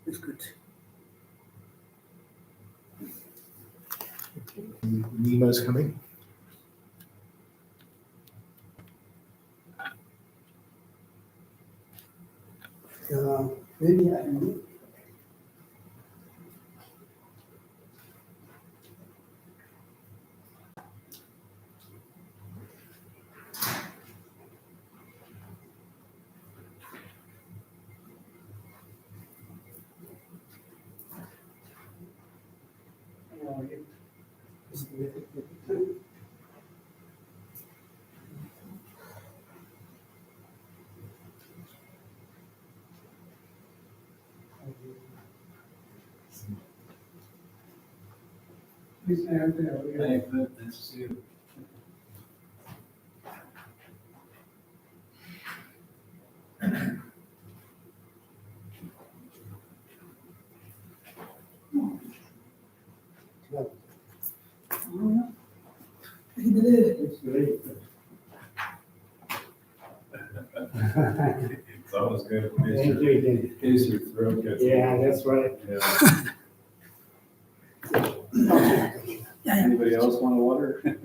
It's good. Nima's coming. Maybe I can. Please, Hey, good, nice to see you. It's great. It's always good. Thank you again. In case your throat gets. Yeah, that's right. Yeah. Anybody else want a water?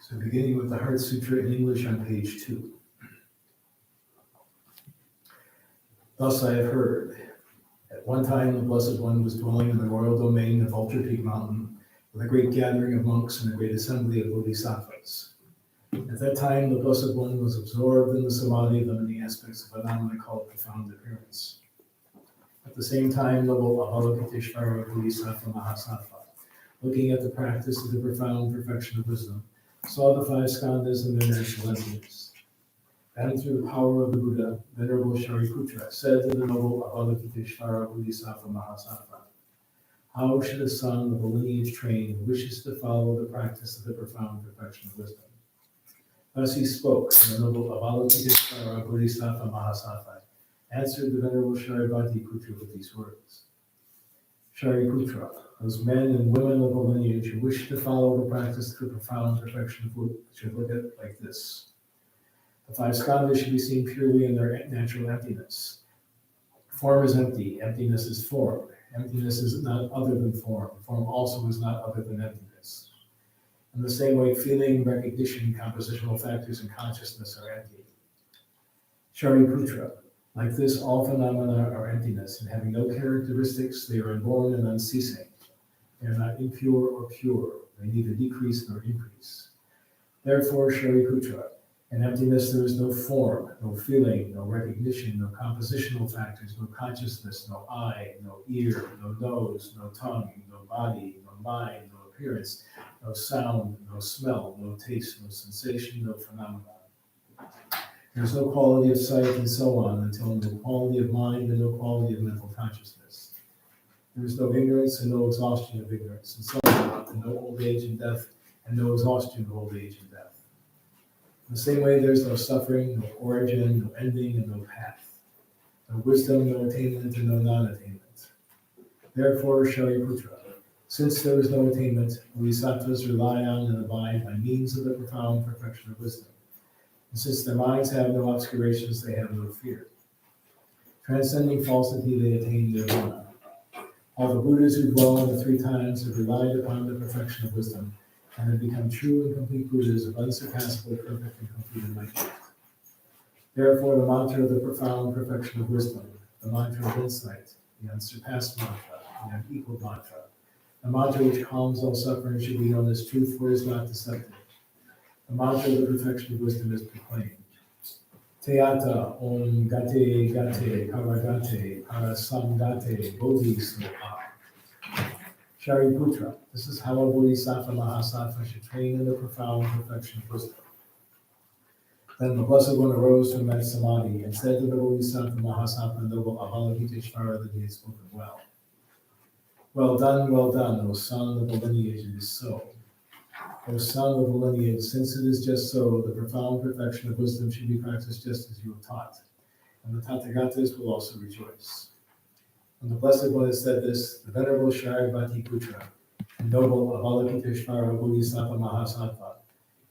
So beginning with the Heart Sutra in English on page 2. Thus I have heard. At one time the Blessed One was dwelling in the royal domain of Vulture Peak Mountain with a great gathering of monks and a great assembly of bodhisattvas. At that time the Blessed One was absorbed in the samadhi of the many aspects of phenomena called profound appearance. At the same time, noble Avalokiteshvara Bodhisattva Mahasattva, looking at the practice of the profound perfection of wisdom, saw the 5 skandhas and their natural entities. And through the power of the Buddha, Venerable Shariputra said to the noble Avalokiteshvara Bodhisattva Mahasattva, how should a son of a lineage trained who wishes to follow the practice of the profound perfection of wisdom? Thus he spoke, and the noble Avalokiteshvara Bodhisattva Mahasattva answered the Venerable Shariputra with these words. Shariputra, those men and women of a lineage who wish to follow the practice of the profound perfection of wisdom should look at it like this. The 5 skandhas should be seen purely in their natural emptiness. Form is empty, emptiness is form. Emptiness is not other than form. Form also is not other than emptiness. In the same way, feeling, recognition, compositional factors, and consciousness are empty. Shariputra, like this, all phenomena are emptiness, and having no characteristics, they are unborn and unceasing. They are not impure or pure. They neither decrease nor increase. Therefore, Shariputra, in emptiness there is no form, no feeling, no recognition, no compositional factors, no consciousness, no eye, no ear, no nose, no tongue, no body, no mind, no appearance, no sound, no smell, no taste, no sensation, no phenomenon. There is no quality of sight and so on until no quality of mind and no quality of mental consciousness. There is no ignorance and no exhaustion of ignorance, and so on, and no old age and death, and no exhaustion of old age and death. In the same way, there is no suffering, no origin, no ending, and no path. No wisdom, no attainment, and no non-attainment. Therefore, Shariputra, Since there is no attainment, bodhisattvas rely on and abide by means of the profound perfection of wisdom. And since their minds have no obscurations, they have no fear. Transcending falsity, they attain nirvana. All the Buddhas who dwell in the three times have relied upon the perfection of wisdom and have become true and complete Buddhas of unsurpassably perfect and complete enlightenment. Therefore, the mantra of the profound perfection of wisdom, the mantra of insight, the unsurpassed mantra, the unequaled mantra, the mantra which calms all suffering should be known as truth, for it is not deceptive. The mantra of the perfection of wisdom is proclaimed. Teata om gate gate karagate parasamgate bodhi sloka. Shariputra, this is how a bodhisattva mahasattva should train in the profound perfection of wisdom. Then the Blessed One arose from that samadhi and said to the bodhisattva mahasattva noble Avalokiteshvara that he had spoken well. Well done, O son of the lineage, it is so. O son of the lineage, since it is just so, the profound perfection of wisdom should be practiced just as you have taught, and the Tathagatas will also rejoice. When the Blessed One has said this, the Venerable Shariputra, and noble Avalokiteshvara Bodhisattva Mahasattva,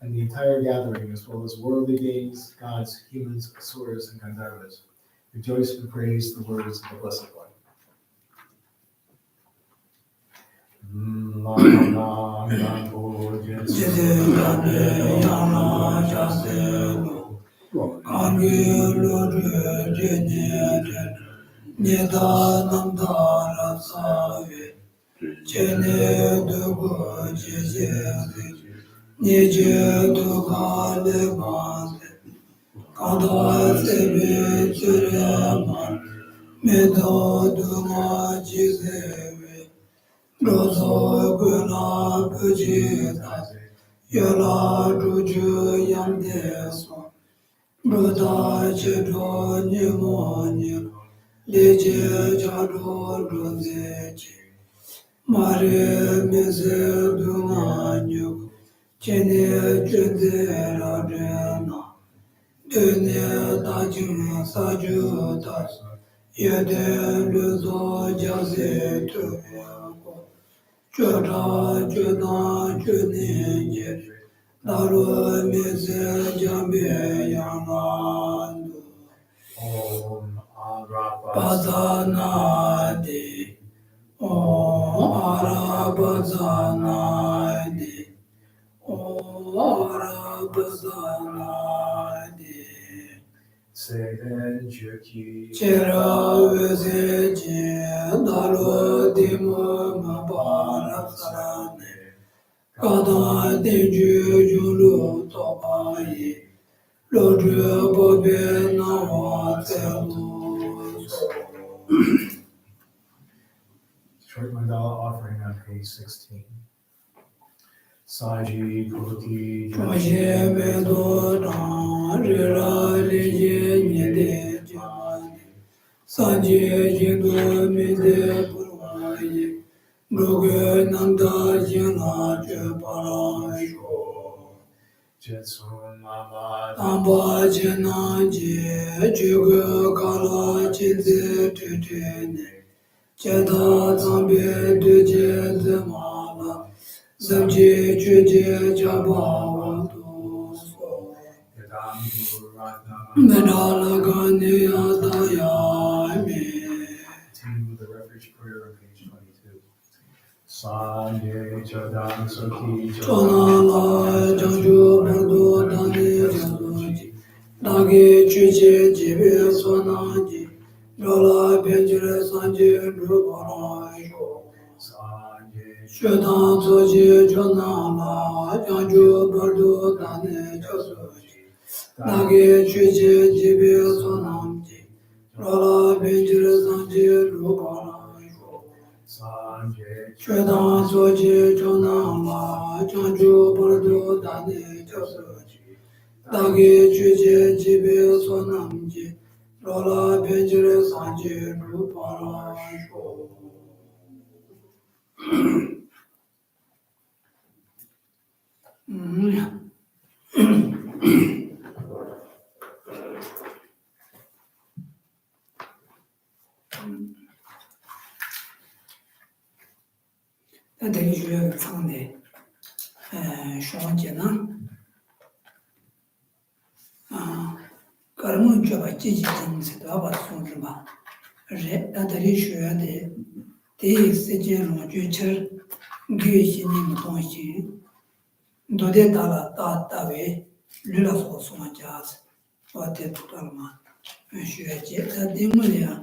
and the entire gathering, as well as worldly beings, gods, humans, asuras, and Gandharvas, rejoice and praise the words of the Blessed One. Rozo guna pujita, yola ruju yamdeso, bruda chidro nimoni, leje jado rozechi, mare mize dunganyu, chene chede radena, dene dajun sajuta, yede luzo jaze tuvyako. Chöda chöda chöninje, daro mize jambe yangandu. Om Padanadi, Om Arabazanadi, Om Arabazanadi. Seden Jöki, Chera vezeji, daro dimo mabarasane, kada denju julu topayi, lodre bobe na watelu. Short mandala offering on page 16. Saji Puti Choje vedo na rira leje nide jani, sanje jindo mide purvayi, droge nanda jina je parasho. Jetsun Mama Amba jina je juga kala chize tutene, cheda zambe duje zemala, zamje chuje jabawa doso. Yadam Guru Ratnam Medala gani adayami. Continue the refuge prayer on page 22. Sanye Chadam Saki Chonala janju bardo dani janduji, dagi chuje jibe sonaji, jola benjire sanje druparayo. Sanye Shedan soji chonala janju bardo dani janduji, dagi chuje jibe sonaji, jola benjire sanje druparayo. Sanye Chedan soji chonama chanju bardo dani chasoji, dagi chuje jibe sonamji, rola benjire sanje ruparasho. 学唱的双节呢啊，个人觉得积极精神都要把送什么，人让他的学的第一时间龙就吃，给些你们东西，都得大为娱乐所送家子，我得知道了嘛，学姐他定了呀，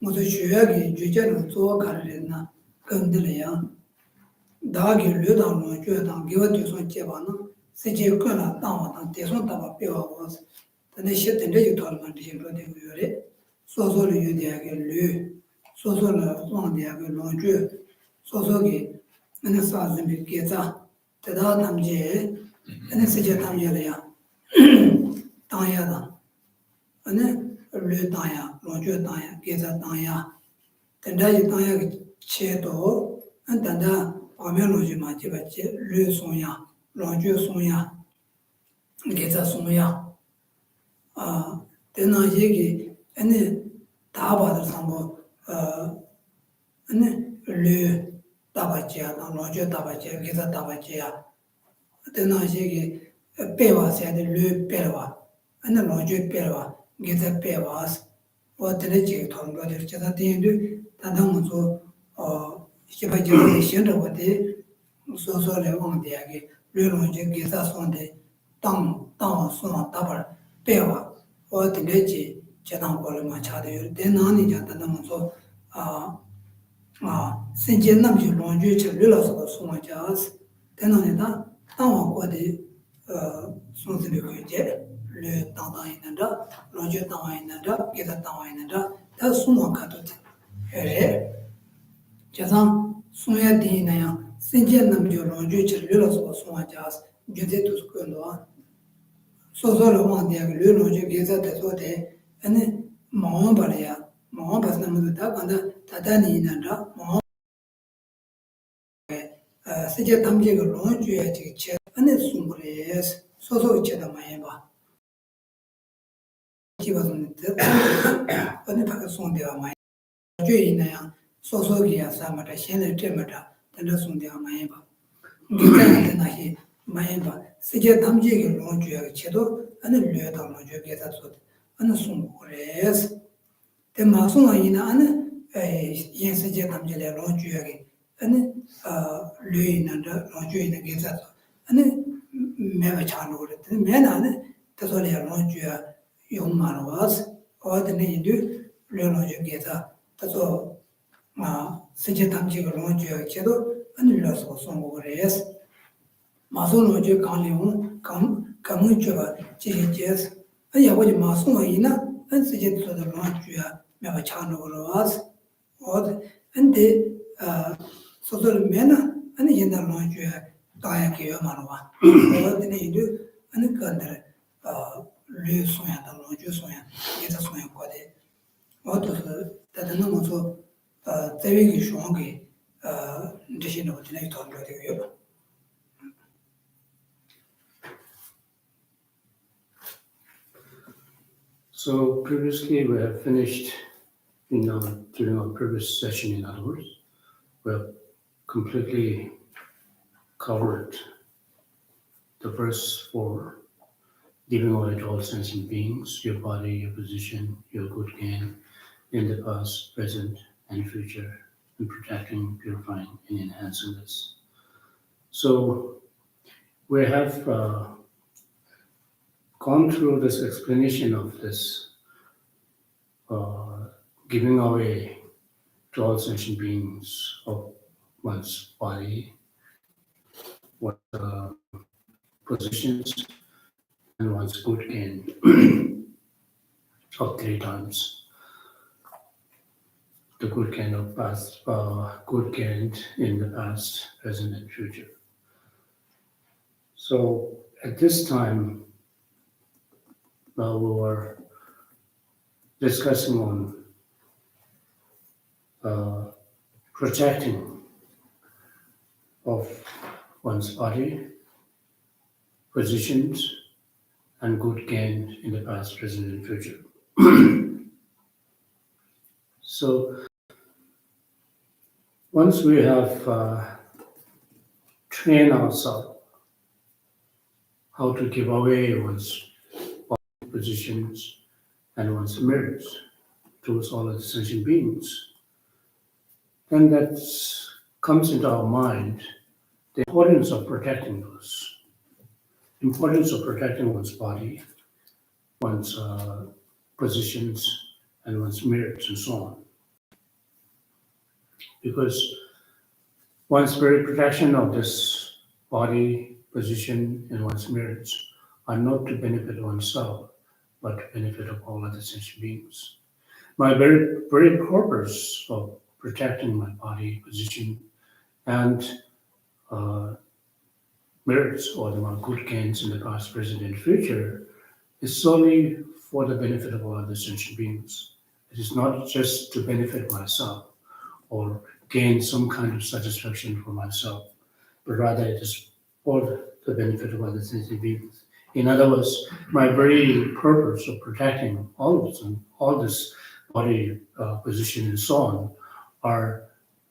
我的学给就这种做看人呐，跟的了呀。大给绿党中觉得给我对son结巴呢，实际个人当我当对son打把别话我是，但那些等着就讨论这些说的有的，说的有点个绿，说了往点个龙卷，说给那啥子没给咋，得到他们这，那实际他们这了呀，当下的，那绿当下，龙卷当下，给咱当下，等着就当下个切到，等着。旁边东西嘛，这个绿松呀、软卷松呀、给它松呀，啊，等那些个，那大把的上头，那绿大把节啊，那软卷大把节，给它大把节啊，等那些个白瓦塞的绿白瓦，那软卷白瓦，给它白瓦是，我等了几个讨论的，叫他点绿，他们说，西北就是现在我的说来往的个绿龙就给他送的当送大本白话，我等来接当过来嘛，查的有在哪里讲的那么说甚至那么就龙就吃绿老师的送我家是，在那里当我过的送这里回接绿当一能着，龙就当一能着，给他当一能着，他送我看到的，加上送也第一那样，甚至那么就龙就吃绿老师的送我家是，你就这都是更多。说了往点个绿龙就给他在做的，那忙把了呀，忙把那么多，他讲的他带你那着忙，实际他们这个龙就这个切，那送过来也是，说切的慢吧，基本上那把它送掉慢，就那样，说给呀啥么的，现在这么着，等着送掉慢吧，你看的那些慢吧，实际他们这个龙就切到。那绿党龙就给他做的，那送过来是，在马送上以呢，那现世界他们就来龙剧给，那绿那这龙剧那给他做，那买个强路的，买哪呢？他说来龙剧用马路瓦是，我的那一绿龙就给他说世界他们这个龙剧切到，那绿老师送过来是，马送龙就刚领刚们觉得这些解释，要不就马送我一呢，直接做的龙剧买个强路的瓦是，我的得说的面呢，现在龙剧当然给马路啊，我的那一路跟的绿送呀的龙剧送呀，给他送呀过的，我都是在那么说在一个双给这些东西来讨论这个月。So previously we have finished during our previous session, in other words, we have completely covered the verse 4, giving away to all sentient beings, your body, your position, your good gain in the past, present, and future, and protecting, purifying, and enhancing this. So we have gone through this explanation of this giving away to all sentient beings of one's body, what positions, and one's good gain of 3 times. The good gain of past, good gained in the past, present, and future. So at this time, we were discussing on protecting of one's body, positions, and good gain in the past, present, and future. So once we have train ourselves how to give away one's body positions and one's merits towards all of the sentient beings, then that comes into our mind the importance of protecting those, importance of protecting one's body, one's positions, and one's merits, and so on. Because one's very protection of this body, position, and one's merits are not to benefit oneself, but to benefit of all other sentient beings. My very purpose of protecting my body, position, and merits, or the good gains in the past, present, and future, is solely for the benefit of all other sentient beings. It is not just to benefit myself or gain some kind of satisfaction for myself, but rather it is for the benefit of other sentient beings. In other words, my very purpose of protecting all of them, all this body, position, and so on, are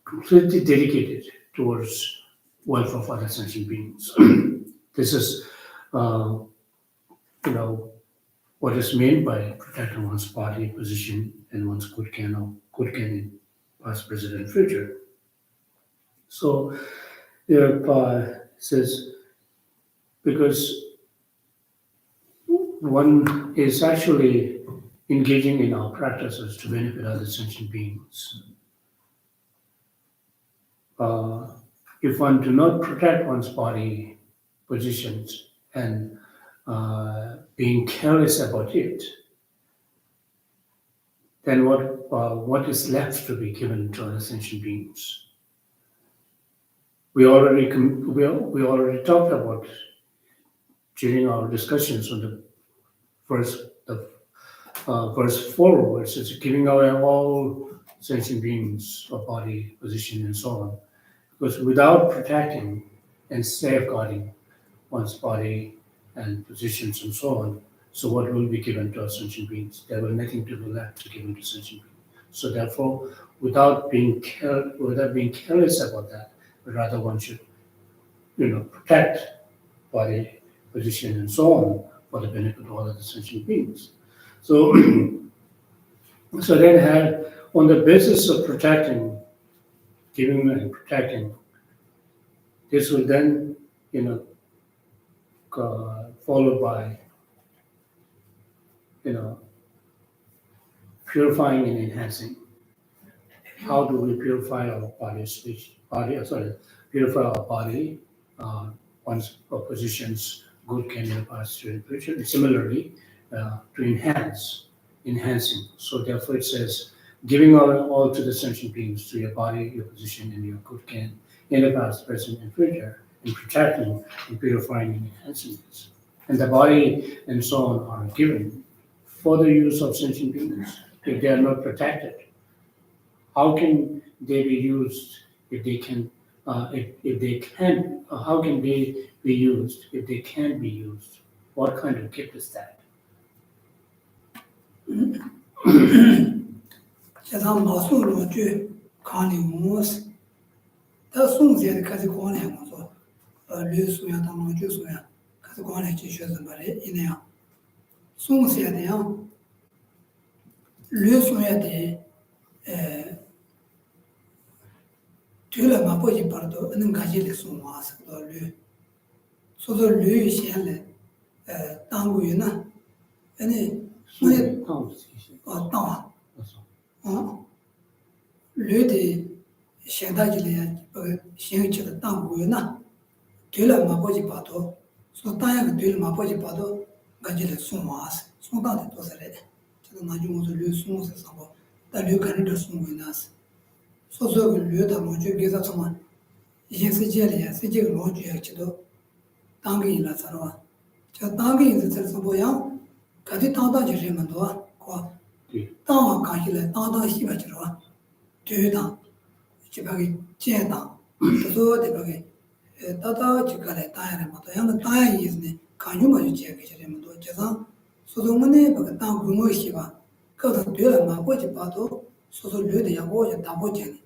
completely dedicated towards welfare of other sentient beings. This is, what is meant by protecting one's body, position, and one's good gain in past, present, and future. So, says, because one is actually engaging in our practices to benefit other sentient beings. If one do not protect one's body, positions, and being careless about it, then what is left to be given to other sentient beings? We already talked about during our discussions on the verse 4, where it says giving away all sentient beings of body, position, and so on. Because without protecting and safeguarding one's body and positions and so on, so what will be given to us sentient beings? There will nothing to be left to given to sentient beings. So therefore, without being careless about that, but rather one should, protect body, position, and so on for the benefit of all of the sentient beings. So, so then on the basis of protecting, giving and protecting, this will then, followed by, purifying and enhancing. How do we purify our purify our body, one's positions, good can in the past, future, and similarly, to enhancing. So therefore it says, giving all to the sentient beings, to your body, your position, and your good can in the past, present, and future, and protecting and purifying and enhancing this. And the body and so on are given for the use of sentient beings. If they are not protected, how can they be used if they can? If they can, how can they be used if they can be used? What kind of gift is that? 제가 마술로 주 간이 무엇 다 송제 가지 권해 가서 류수야 당로 주수야 가서 권해 주셔서 말이 이네요. 송세야 돼요. 류수야 돼. 뒤를 맛보지 봐도 는 가지를 송와서 류. 소소 류 시행래 당구이나 아니 왜当驴的现在就是新起的当归呢，对了嘛，不去把头，说当然个对了嘛，不去把头，俺就是送娃子，送到的多少来的，这个那就我说驴送是什么，但驴肯定是送归那是，所以说个驴的老就给他什么，以前世界个老就要去到当给了啥了，叫当给是这什么样，看的当当就是蛮多，过。当看起来当西边去了吧，对当，就把给建当，就说这个给，当就过来当然嘛，当然个当然意思呢，看就嘛就建给这么多，加上说我们呢把个当规模些吧，搞得对了嘛，我就把都说驴的也我就当不进，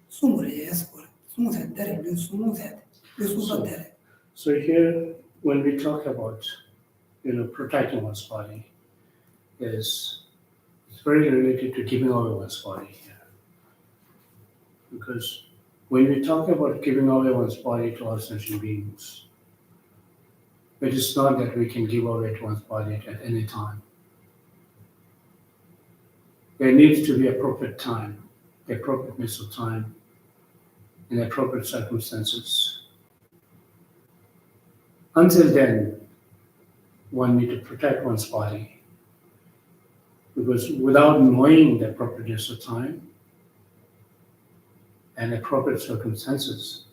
送过来也是过来，送菜带的驴送菜的， So here, when we talk about, protecting one's body, it's very related to giving away one's body here. Because when we talk about giving away one's body to all sentient beings, it is not that we can give away to one's body at any time. There needs to be appropriate time, the appropriateness of time, and appropriate circumstances. Until then, one needs to protect one's body, because without knowing the appropriateness of time and appropriate circumstances,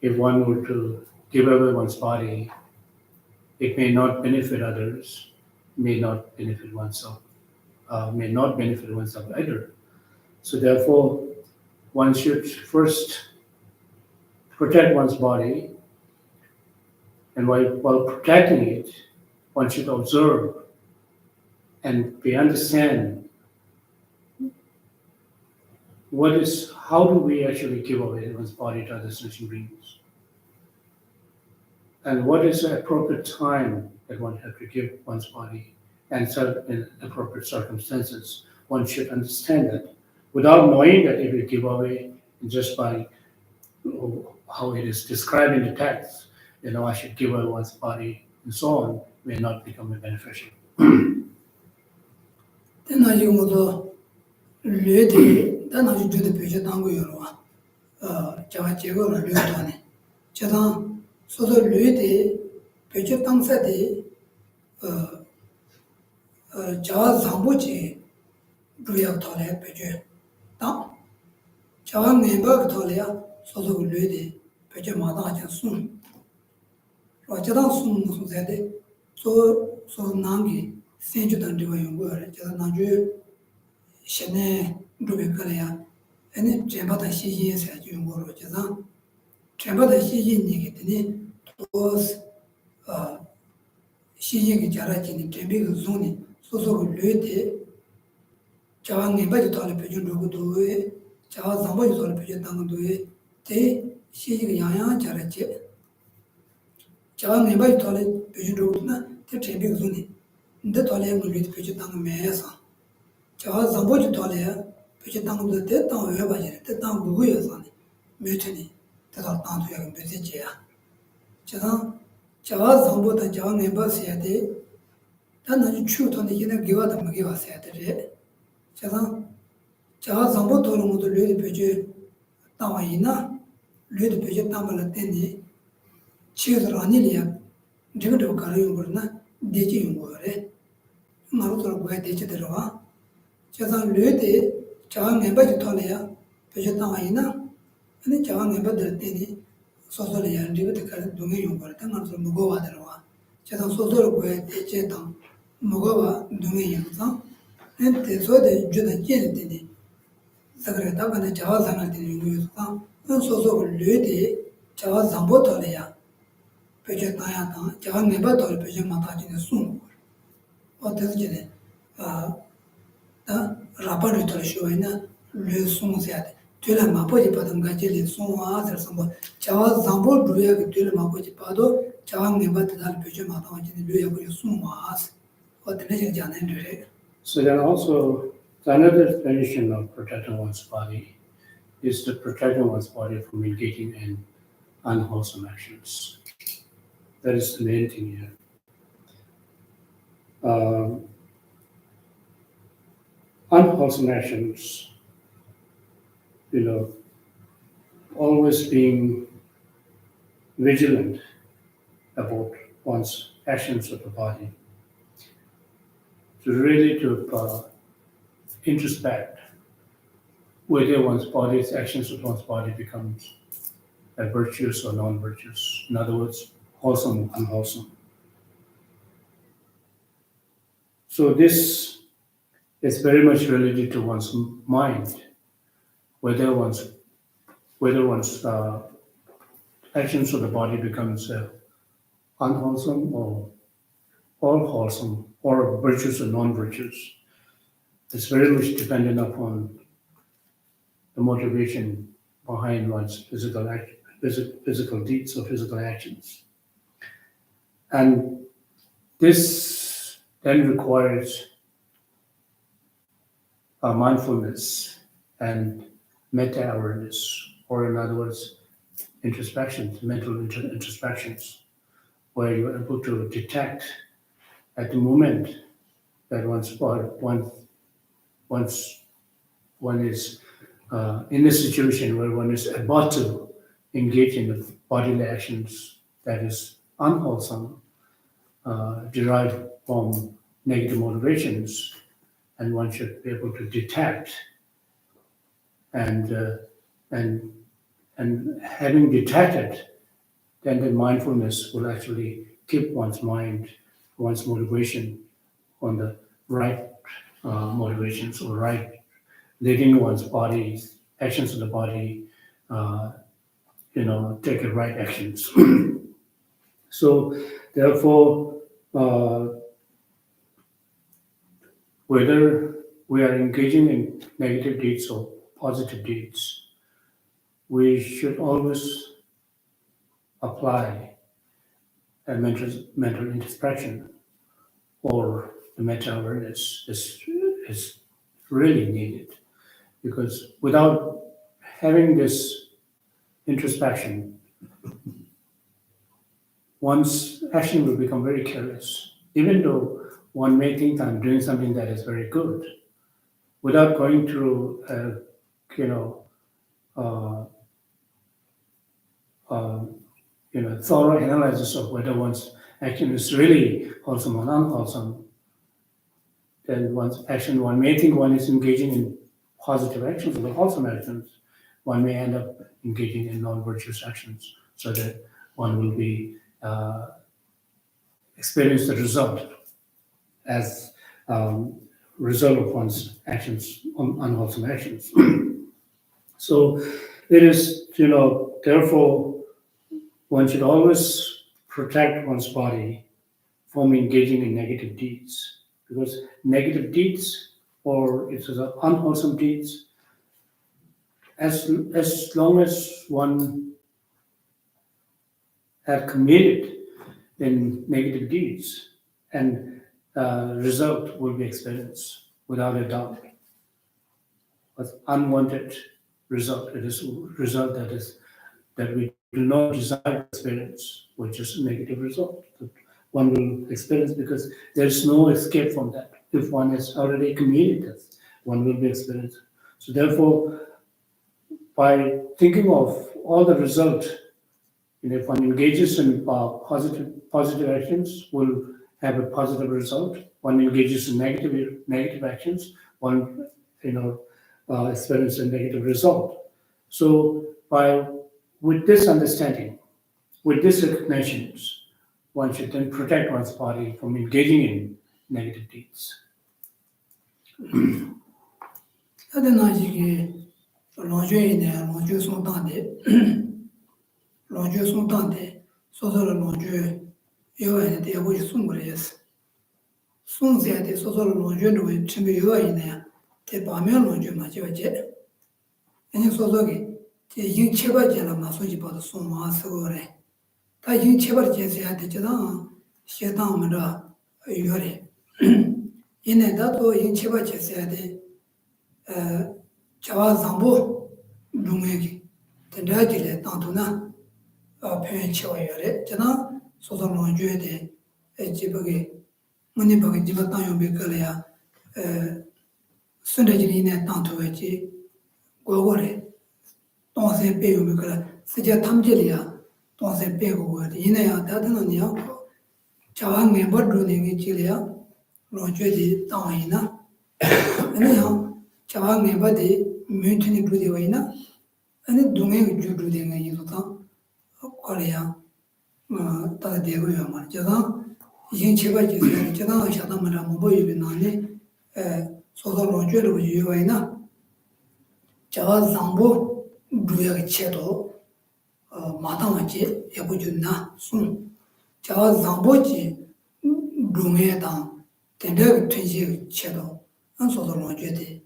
if one were to give away one's body, it may not benefit others, may not benefit oneself either. So therefore, one should first protect one's body, and while protecting it, one should observe and understand how do we actually give away one's body to other sentient beings, and what is the appropriate time that one has to give one's body, and in appropriate circumstances. One should understand that. Without knowing that, if you give away just by how it is described in the text, I should give away one's body and so on, may not become beneficial. 자와 zambuchi ruyak thole peche tang jawa ngenpa thole ya soso ku lue de peche mata aja sun jadang sun sun zade so nangi senju dan riwa yungu yore jadang nanju shene rubi kare ya ene chenpa dan shi yin se aja yungu ro jadang chenpa dan shi yin nigi tini tos shi yin ki jara jini chenpi ki zuni 소소 류데 자왕 네바지 돌에 표준 로고도에 자와 zambaji 돌에 표준 당도에 대 시지가 양양 잘했지 자왕 네바지 돌에 표준 로고나 대 제비 존이 근데 돌에 류데 표준 당 매서 자와 zambaji 돌에 표준 당도 대 당에 바지 대당 누구여서 매트니 대다 당도 약간 배제지야 자와 zambo다 자와 네바스야 돼 나는 추토는 이제 기와도 못 기와서야 돼. 제가 zambo 도는 것도 뇌에 배제 나와이나 뇌에 배제 담을 때니 치유를 아니리야. 저거도 가려요 그러나 되지 용거래. 나로도 뭐야 되지 들어와. 제가 뇌에 자왕 멤버지 토네야 배제 나와이나 아니 자왕 멤버 될 때니 소소리야 리브도 가는 동의 용거래. 당한서 무거워 들어와. 제가 소소를 뭐야 되지 당 뭐가 동의 영상 근데 저도 주는 게는데 사그래다 간에 자와 상할 때 용구였다 소소를 뇌에 자와 zambo도래야 배제 나야다 자와 내바도를 배제 마다지는 숨 어떻게 라바를 돌쇼이나 뇌송세야 되려 마포지 받은 가지리 송와서 뭐 자와 zambo 두야게 되려 마포지 봐도 자와 내바도를 배제 마다지는 뇌에 숨와서 So then also, another definition of protecting one's body is to protect one's body from engaging in unwholesome actions. That is the main thing here. Unwholesome actions, always being vigilant about one's actions of the body. To introspect whether one's body's actions of one's body becomes virtuous or non-virtuous. In other words, wholesome or unwholesome. So this is very much related to one's mind, whether one's actions of the body becomes unwholesome or wholesome, or virtuous or non-virtuous. It's very much dependent upon the motivation behind one's physical physical deeds or physical actions. And this then requires mindfulness and meta-awareness, or in other words, introspections, mental introspections, where you're able to detect at the moment that once one is in a situation where one is about to engage in the bodily actions that is unwholesome, derived from negative motivations, and one should be able to detect and having detected, then the mindfulness will actually keep one's mind, one's motivation on the right motivations or right, leading one's body, actions of the body, take the right actions. So therefore, whether we are engaging in negative deeds or positive deeds, we should always apply a mental introspection, or the meta-awareness is really needed, because without having this introspection, one's action will become very careless. Even though one may think I'm doing something that is very good, without going through uh, thorough analysis of whether one's action is really wholesome or unwholesome, then one's action, one may think one is engaging in positive actions or wholesome actions, one may end up engaging in non-virtuous actions, so that one will be experience the result as result of one's actions, unwholesome actions. So it is, therefore, one should always protect one's body from engaging in negative deeds, because negative deeds, or it's unwholesome deeds, as long as one had committed in negative deeds, and result will be experienced without a doubt. But unwanted result, it is result that we do not desire to experience, which is a negative result that one will experience, because there's no escape from that. If one has already committed this, one will be experiencing. So therefore, by thinking of all the result, if one engages in positive actions, will have a positive result. One engages in negative actions, one experience a negative result. So with this understanding, with this recognition, one should then protect one's body from engaging in negative deeds. Chawa zambo dungegi tendajile tantuna phen chewa yore jana soso lonjue de jibage muni bage jibatan yo be kale ya sundajini ne tantu ji gogore tonse pe yo be kala sija tamjele ya tonse pe go ine ya dadana ni ya chawa ngembo dungegi jile ya lonjue de tawina ane ya chawa ngemba de myuntini dude waina ane dunge ju dude nga yiso ta koreya ta de go ya ma jaga yin cheba ji se jaga sha ta ma ra mo bo yi na ne so so lo ju lo yi waina chawa zambo duya ge che do ma ta ma je ya bu ju na sun chawa zambo ji dunge ta tende twenji che do an so so lo ju de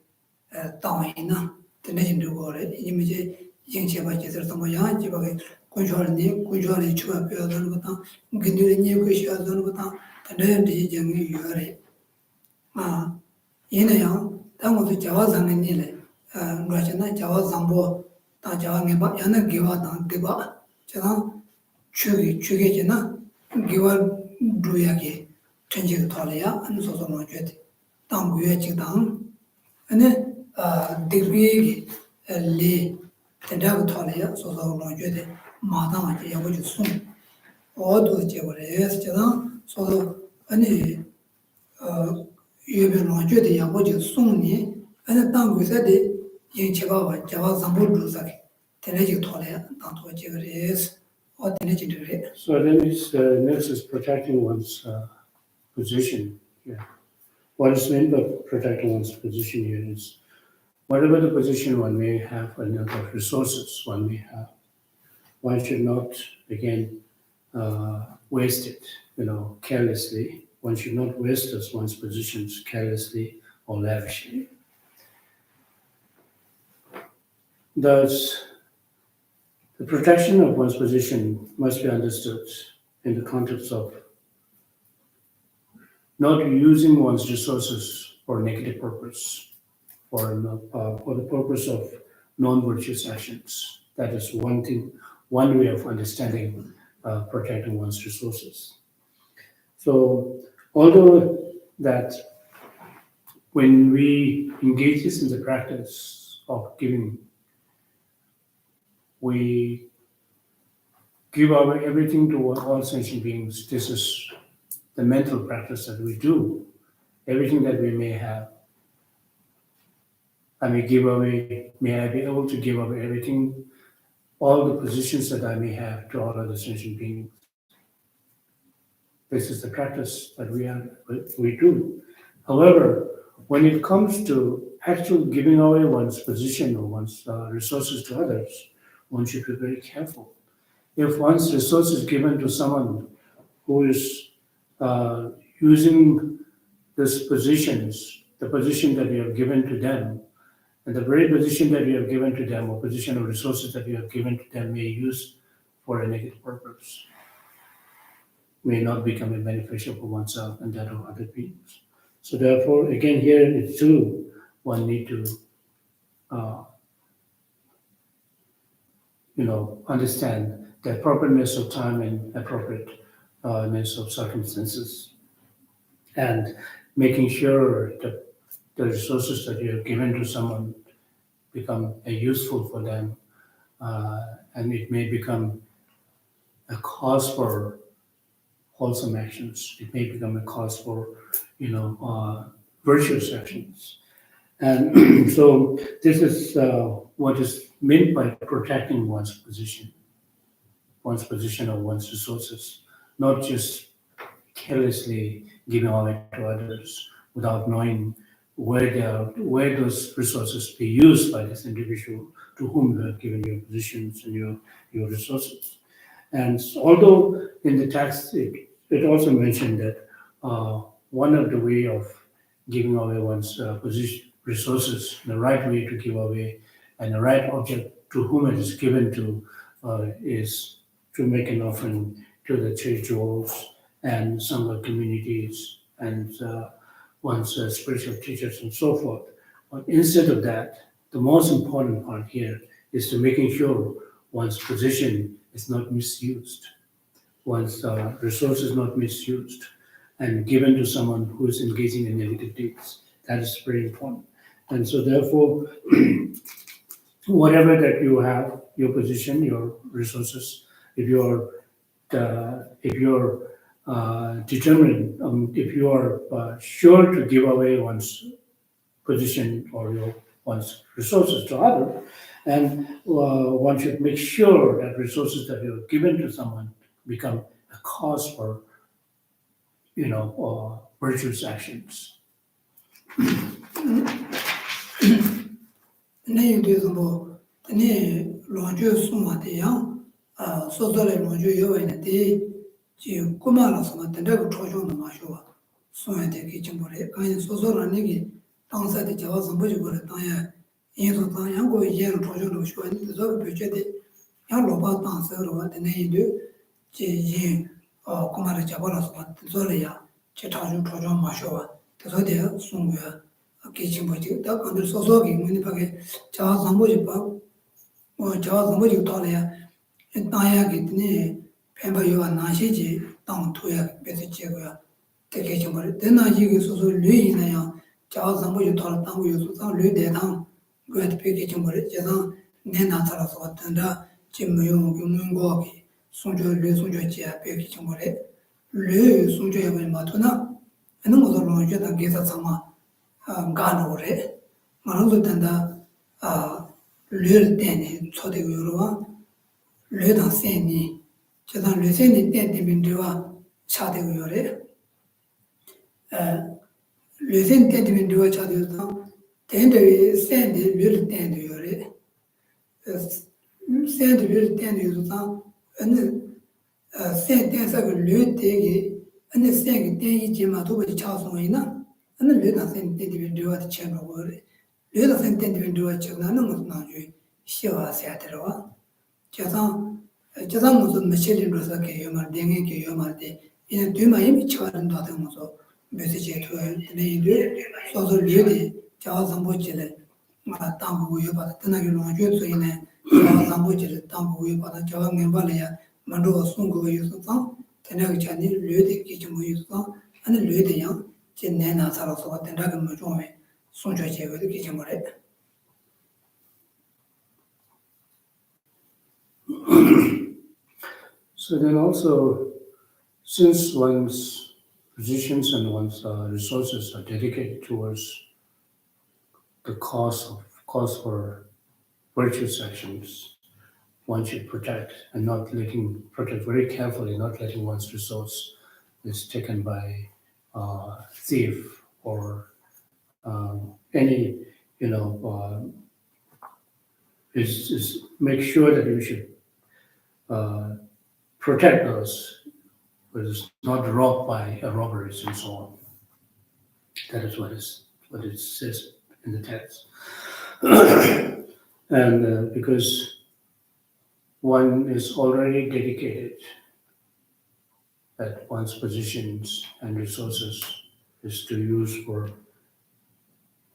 땅이나 되는 거래 이미지 인체가 제대로 좀 양지 밖에 군조리 추가 배우는 것도 근데 니고 시하는 것도 다들 정이 요래 아 얘네요 당고도 자와상은 일에 로잖아 자와상보 다 자와게 봐 야나 기와다 되봐 제가 추게지나 기와 두야게 전지가 돌아야 안 소소 놓죠 당구에 지당 아니 디그리 리 대다고 돌아야 소소 놓죠 마당하게 야고지 숨 어도 제거래서 제가 소소 아니 유변 놓죠 야고지 숨니 아니 당구에서데 이 제가 자와 상보를 사게 되는지 돌아야 당도 제거래서 어디는지 그래 So then next is protecting one's position. Yeah. What is meant by protecting one's position here is whatever the position one may have, and the resources one may have, one should not again waste it, carelessly. One should not waste one's positions carelessly or lavishly. Thus, the protection of one's position must be understood in the context of not using one's resources for negative purpose or for the purpose of non-virtuous actions. That is one thing, one way of understanding protecting one's resources. So, although that when we engage in the practice of giving, we give away everything to all sentient beings. This is the mental practice that we do. Everything that we may have, I may give away, may I be able to give away everything, all the positions that I may have to all other sentient beings. This is the practice that we do. However, when it comes to actual giving away one's position or one's resources to others, one should be very careful. If one's resource is given to someone who is using these positions, the position that you have given to them, and the very position that you have given to them, or position of resources that you have given to them, may use for a negative purpose, may not become a beneficial for oneself and that of other beings. So therefore, again, here it's true, one need to, understand the appropriateness of time and appropriateness of circumstances, and making sure that the resources that you have given to someone become useful for them, and it may become a cause for wholesome actions. It may become a cause for, virtuous actions. And so this is what is meant by protecting one's position or one's resources, not just carelessly giving away to others without knowing where those resources be used by this individual to whom you have given your positions and your resources. And although in the text it also mentioned that one of the way of giving away one's resources, the right way to give away, and the right object to whom it is given to is to make an offering to the church jewels and Sangha communities and one's spiritual teachers and so forth. But instead of that, the most important part here is to making sure one's position is not misused, one's resources not misused and given to someone who is engaging in negative deeds. That is very important. And so therefore, whatever that you have, your position, your resources, if you're determined, if you are sure to give away one's position or one's resources to others, and one should make sure that resources that you have given to someone become a cause for, virtuous actions. 네 유도도 네 론주 수마대야 소소래 론주 요에는데 지금 꼬마라서 맞는데 초조는 마셔 소에 되게 좀 뭐래 아니 소소라는 게 당사대 저와서 뭐지 그래 당야 인소 당양고 이제는 초조로 쉬었는데 저 배제돼 야 로바 땅서로 되네도 제제 고마를 잡아라서 저래야 제 자주 조정 마셔와 그래서 송구야 기침보지 딱 안들 소소하게 문이 밖에 자 상보지 저 상보지 돌아야 나야게 되네 뱀바요가 나시지 땅 토야 배서 제거야 되게 정말 대나지게 소소 뇌이나야 자 상보지 돌아 땅고 요소상 뇌대당 그한테 되게 정말 제가 내 나타라서 왔던다 지금용 용문고기 송조 뇌송조지야 배기 정말에 뇌 송조에 마토나 하는 것으로 이제다 계속 상마 가노래 말도 된다 뇌를 때네 초대고 여러와 뇌다 세니 제가 뇌세니 때문에와 차대고 요래 뇌센 때문에와 차대고 텐데 센데 뇌를 때문에 요래 센데 뇌를 때문에 요다 어느 센데서 그 뇌되게 어느 센게 때이지만 도저히 차송이나 어느 뇌다 센 때문에와 채로 거래 뇌다 센 때문에와 채나는 것은 아주 시와서야 들어와 제가 무슨 메시지로서 개요말 댕에 개요말 때 이제 뒤마에 미쳐가는 도하던 것도 메시지에 줘야 되는데 소소 리에디 자와 상보지를 땅고 요바다 떠나기 놓아줘서 이네 자와 상보지를 땅고 요바다 자와 멤버래야 만도 송고 요소서 되나기 전에 리에디 기좀 요소서 아니 리에디야 제 내나 살아서 같은 라는 뭐 좀에 송조 제거도 기점을 So then also, since one's positions and one's resources are dedicated towards the cause for virtuous actions, one should protect and protect very carefully, not letting one's resource is taken by thief or any, is make sure that you should protect those who is not robbed by robberies and so on. That is what it says in the text. And because one is already dedicated that one's positions and resources is to use for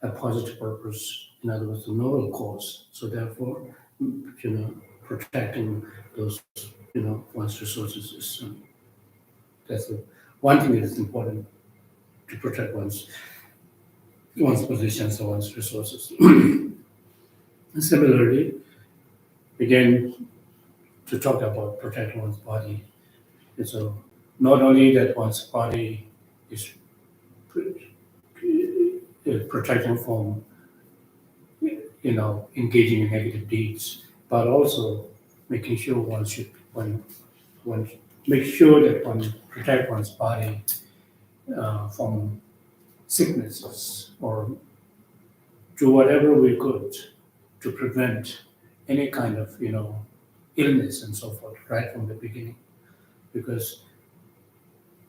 a positive purpose, in other words, a noble cause. So therefore, protecting those, one's resources is that's one thing that is important to protect one's positions or one's resources. And similarly, again, to talk about protecting one's body, and so not only that one's body is protecting from engaging in negative deeds, but also making sure one make sure that one protect one's body from sicknesses or do whatever we could to prevent any kind of illness and so forth right from the beginning, because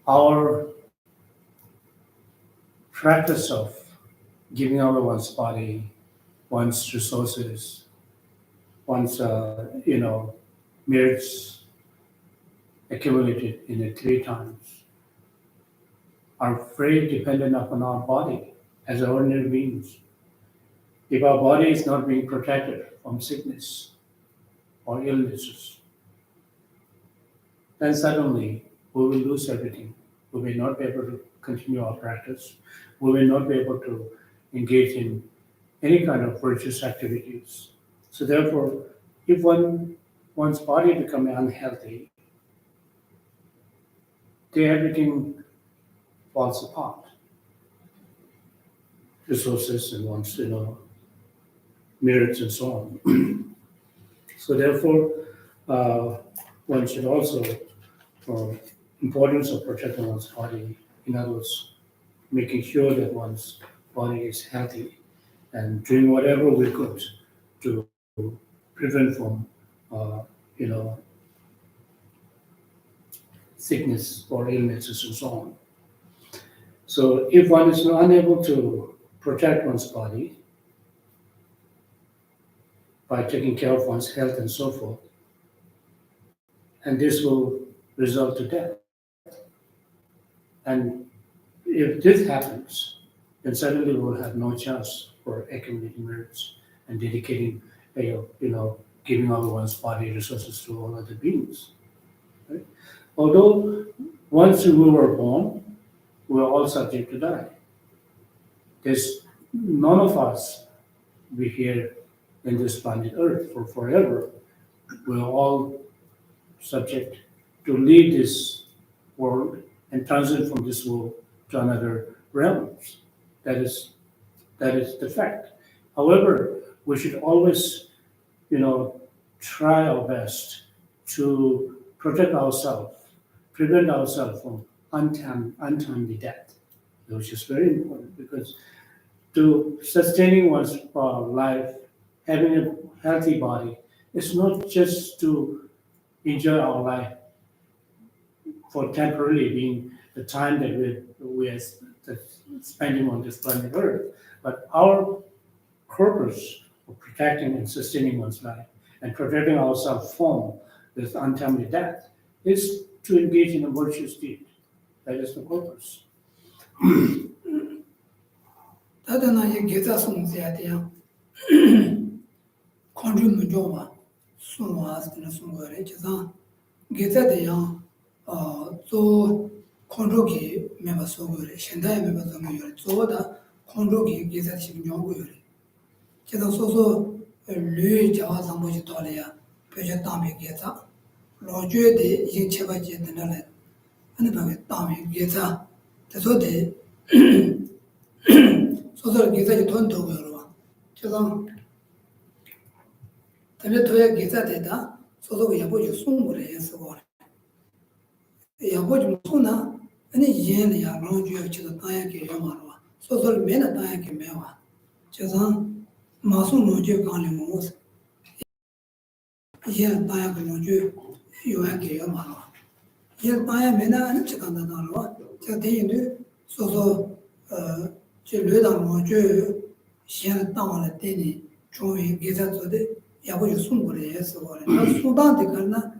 our practice of giving away one's body, one's resources, one's merits accumulated in it 3 times are very dependent upon our body as ordinary beings. If our body is not being protected from sickness or illnesses, then suddenly we will lose everything. We may not be able to continue our practice. We will not be able to engage in any kind of virtuous activities. So therefore, if one's body becomes unhealthy, then everything falls apart. Resources and one's merits and so on. So therefore, one should also, importance of protecting one's body, in other words, making sure that one's body is healthy and doing whatever we could to prevent from, sickness or illnesses and so on. So if one is unable to protect one's body by taking care of one's health and so forth, and this will result to death. And if this happens, then suddenly we'll have no chance for accumulating merits and dedicating, giving our one's body resources to all other beings. Right? Although once we were born, we're all subject to die. There's none of us be here in this planet Earth for forever. We're all subject to leave this world and transit from this world to another realms. That is the fact. However, we should always, try our best to protect ourselves, prevent ourselves from untimely death, which is very important because to sustaining one's life, having a healthy body, it's not just to enjoy our life for temporarily being the time that we are spending on this planet Earth, but our purpose of protecting and sustaining one's life and protecting ourselves from this untimely death is to engage in a virtuous deed. That is the purpose. 다들 나의 계좌 송세야 돼요. 컨트롤 좀 숨어왔으나 숨어래. 그래서 계좌 돼요. 또 컨트롤이 매번 소거래. 현대에 매번 소거래. 저보다 컨트롤이 계좌 지금 연구요래. 그래서 소소 류 자와 상보지 돌아야 표현 담에 계좌. 로주에 이제 제바지 되는래. 아니 방에 담에 계좌. 그래서데 소설 기사지 돈 두고 여러분. 그래서 근데 도야 기사 되다 소설 야보지 송물에 해서 그래. 야보지 소나 아니 얘는 로주에 지도 다야게 요마로. 소설 매나 다야게 매와. 그래서 마수 로주 간에 뭐 얘 다야게 로주 요야게 요마로. 얘 다야 매나 아니 지간다 나로. 저 대인도 소설就领导我就先当完了店里，终于给他做的，要不就送过来也是过来。那送到这个呢，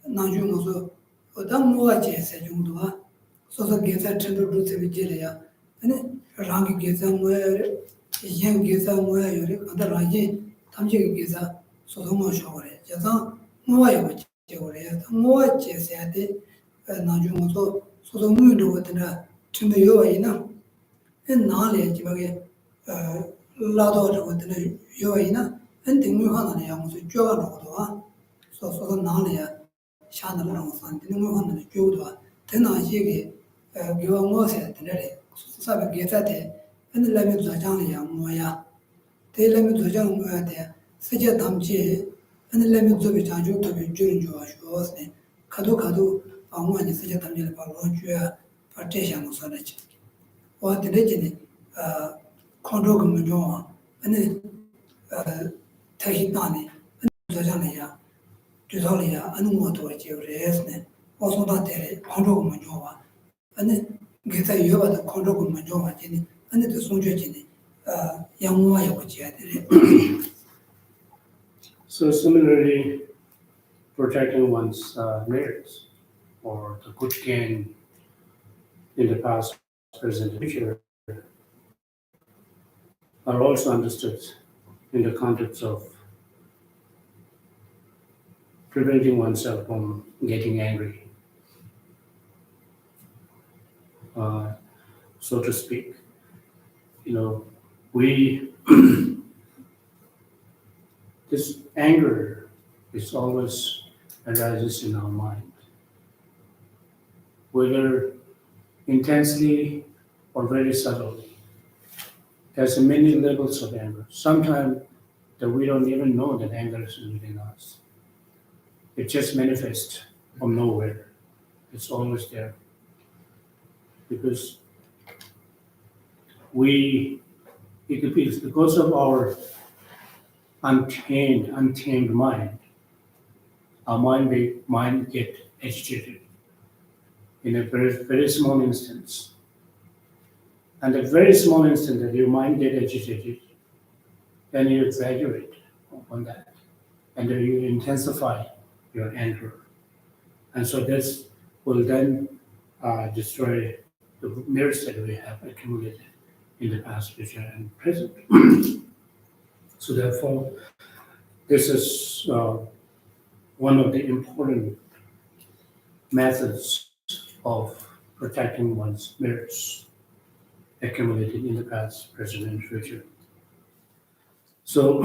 那就我说，我当我解释用的话，说给他成都路这个接了呀，那让给他我先给他我有的，看到让人他们就给他说我说过来，加上我也不接过来，我解释的，那就我说我的我的呢，成都有一呢。哪里就把个拉到这个的那有为呢？定位看到的呀，我说脚个老多啊，说哪里啊，下到那种山，定位看到的脚多啊，等那些个给我才在那里，啥个给在的，那边做讲的呀，我呀，对那边做讲我呀的，世界他们去，那边做的讲究特别准确啊，说是呢，看都把我的世界他们的把老句啊，把这些我说的去。我的那些control 根本就太极大的，做这样的呀，最少的呀，我多就是呢，我说他的 control 根本就给他有把的 control 根本就今天，这送去今天，养我也不接的。So similarly, protecting one's merits or the good gain in the past, present, and future are also understood in the context of preventing oneself from getting angry, so to speak. We this anger is always arises in our mind, whether intensely or very subtly. There's many levels of anger. Sometimes that we don't even know that anger is within us. It just manifests from nowhere. It's always there. Because it is because of our untamed mind, our mind get agitated in a very, very small instance. And a very small instant that your mind get agitated, then you exaggerate on that, and then you intensify your anger. And so this will then destroy the merits that we have accumulated in the past, future, and present. So therefore, this is one of the important methods of protecting one's merits accumulated in the past, present, and future. So,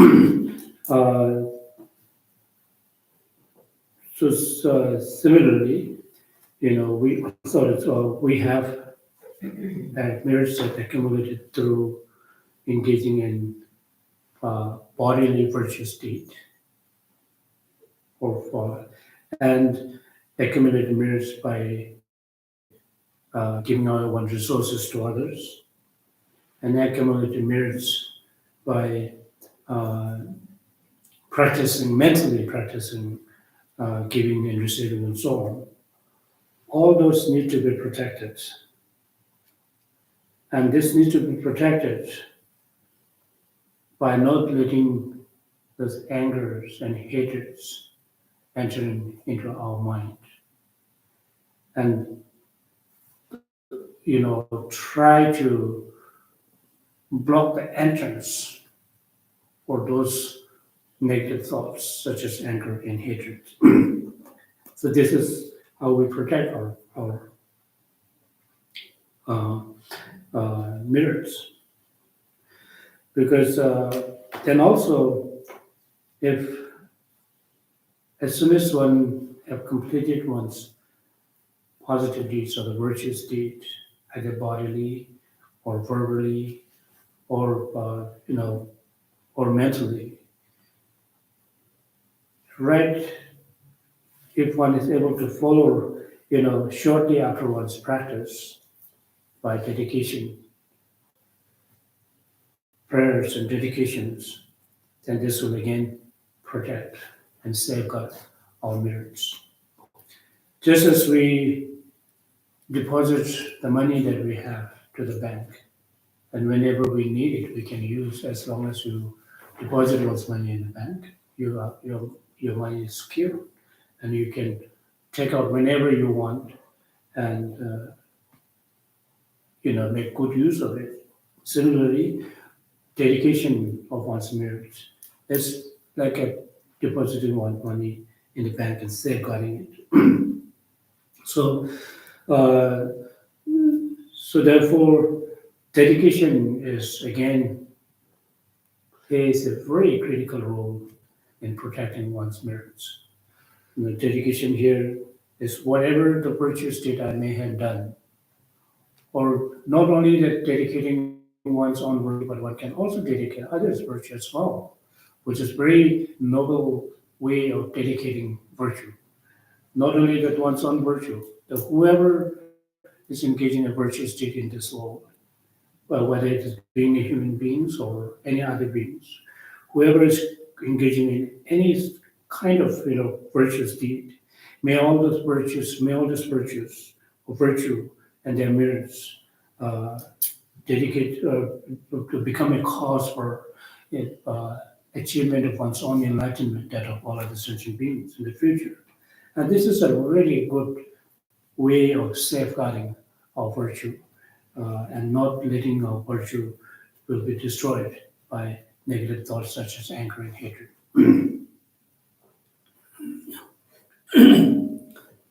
similarly, we have merits that accumulated through engaging in bodily virtuous deed, and accumulated merits by giving out one's resources to others, and accumulated merits by mentally practicing giving and receiving and so on. All those need to be protected. And this needs to be protected by not letting those angers and hatreds entering into our mind. And, try to block the entrance for those negative thoughts, such as anger and hatred. So this is how we protect our mirrors. Because then also, as soon as one have completed one's positive deeds or the virtuous deed, either bodily or verbally or or mentally, right? If one is able to follow, shortly after one's practice by dedication, prayers and dedications, then this will again protect and safeguard our merits. Just as we deposit the money that we have to the bank, and whenever we need it, we can use. As long as you deposit one's money in the bank, your money is secure, and you can take out whenever you want, and make good use of it. Similarly, dedication of one's merits is like depositing one's money in the bank and safeguarding it. So, therefore, dedication plays a very critical role in protecting one's merits. The dedication here is whatever the virtuous deed I may have done, or not only that dedicating one's own virtue, but one can also dedicate others' virtue as well, which is very noble way of dedicating virtue. Not only that one's own virtue, that whoever is engaging a virtuous deed in this world, well, whether it is being a human beings or any other beings, whoever is engaging in any kind of virtuous deed, may all those virtues of virtue and their merits dedicate to become a cause for achievement of one's own enlightenment, that of all other sentient beings in the future. And this is a really good way of safeguarding our virtue and not letting our virtue will be destroyed by negative thoughts such as anger and hatred.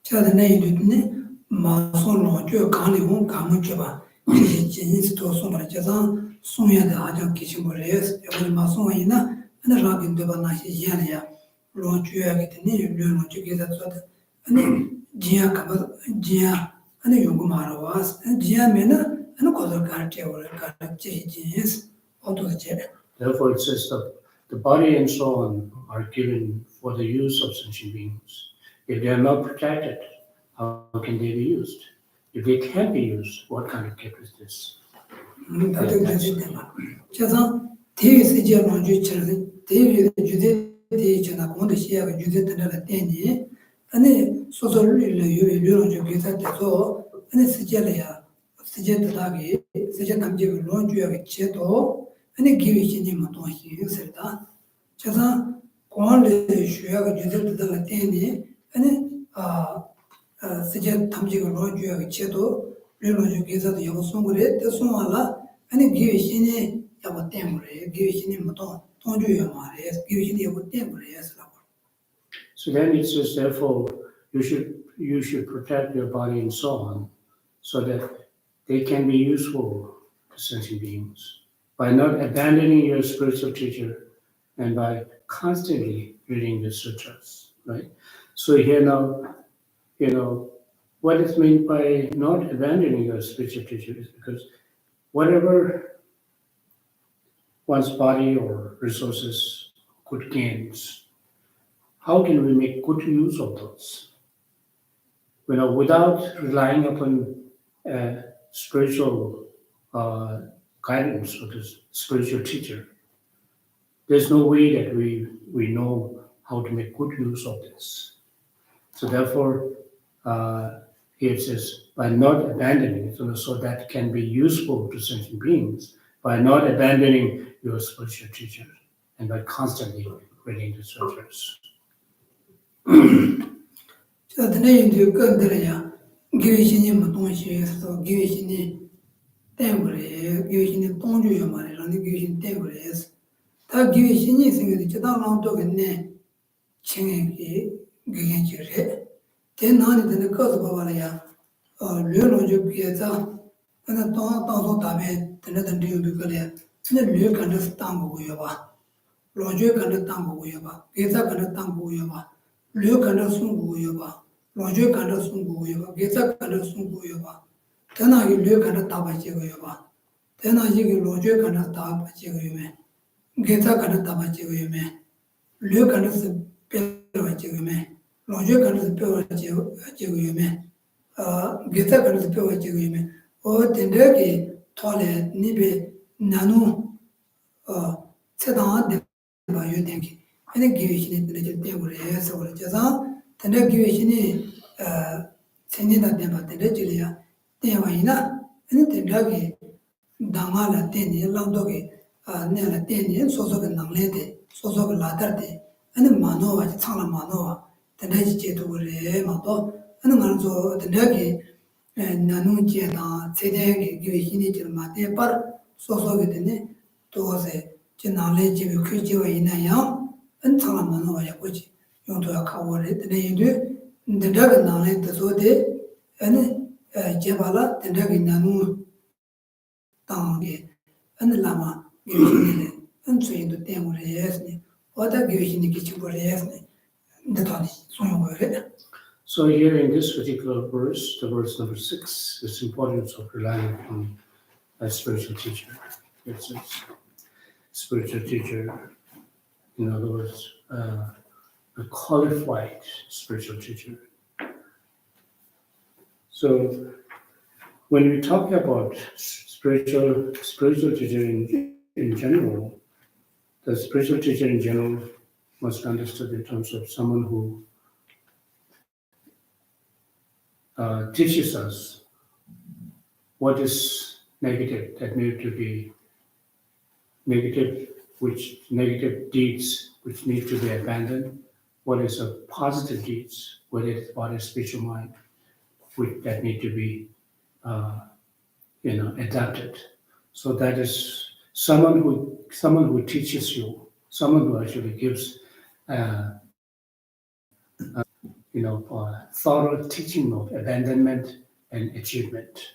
자다 내일이네 마소로 저 강리고 강을 줘봐 진짜 또 소말 자자 송야다 아주 기신 거래서 여기 마소이나 나 라빈도 바나시 지야냐 로주야게 되니 류는 저기다 쏟아 아니 지야 가봐 지야 아니 요구 말아와스 지야면은 아니 거절 갈때월 갈지 지스 어도제. Therefore, it says that the body and soul are given for the use of sentient beings. If they are not protected, how can they be used? If they can't be used, what kind of gift is this? 자자 대에서 이제 먼저 처럼 대에 주제 대에잖아. 근데 시야가 주제 때문에 때니 아니 소설을 요요요 저기서 돼서 아니 시제래야 시제다기 시제 남지를 논주야게 제도 아니 기회신이 뭐 동시 있을다. 자자 공안을 쉬어가 주제 때문에 때니 아니 세제 탐지가 로주야 제도 르로주 계산도 여고 송그래 대송하라 아니 기회신이 여고 때문에 기회신이 뭐또 통주야 말이야 기회신이 여고 때문에 해서라고. So then it says, therefore, you should protect your body and so on, so that they can be useful to sentient beings by not abandoning your spiritual teacher and by constantly reading the sutras, right? So here now, what is meant by not abandoning your spiritual teacher is because whatever one's body or resources could gains, how can we make good use of those? Without relying upon spiritual guidance or the spiritual teacher, there's no way that we know how to make good use of this. So therefore, here it says, by not abandoning it, so that can be useful to sentient beings, by not abandoning your spiritual teacher and by constantly reading the sutras. 저 드네인도 건드려야 기회신이 뭐 동시에서 기회신이 때문에 기회신이 동주야 말이야. 기회신 때문에 다 기회신이 생겨도 저당랑 또겠네. 칭행이 기회신이래. 대난이 되는 것을 봐봐야 류로주 비해서 그냥 당소 답에 되는 데도 그래. 근데 류 간다 땅 보고요 봐. 로주 간다 땅 보고요 봐. 계사 간다 땅 보고요 봐. 류 간다 숨 보고요 봐. 로주 간다 숨 보고요 봐. 계사 간다 숨 보고요 봐. 대나기 류 간다 다 봐지고요 봐. 대나기 로주 간다 다 봐지고요. 계사 간다 다 봐지고요. 류 간다 빼와지고요. 로주 간다 빼와지고요. 계사 간다 빼와지고요. 된다기 토레 니베 나누 세당한테 봐요 된기. 아니 기회신이 되는 때문에 해서 그러죠. 근데 기회신이 생긴다 때문에 되지야. 때와이나 아니 된다기 당하라 때니 랑도게 내가 때니 소소가 남래데 소소가 라다데 아니 마노와 창라 마노와 된다지 제도 그래 마도 아니 말도 된다기 나누지다 세대의 기회신이 좀 맞대 바 소소게 되네 또세 지나래 집에 크지와 있나요? 은창만 와야 보지 용도야 가고래 되는데 내가 나래 되서데 아니 제발라 내가 나누 당게 아니 라마 기회신이 은수인도 때문에 했으니 어다 기회신이 기치고래 했으니 내가 소용거래. So here in this particular verse, the verse number 6, this importance of relying on a spiritual teacher. It says, spiritual teacher, in other words, a qualified spiritual teacher. So when we talk about spiritual teacher in general, the spiritual teacher in general must be understood in terms of someone who teaches us what is negative that need to be negative, which negative deeds which need to be abandoned, what is a positive deeds, what is spiritual mind, that need to be adapted. So that is someone who teaches you, someone who actually gives thorough teaching of abandonment and achievement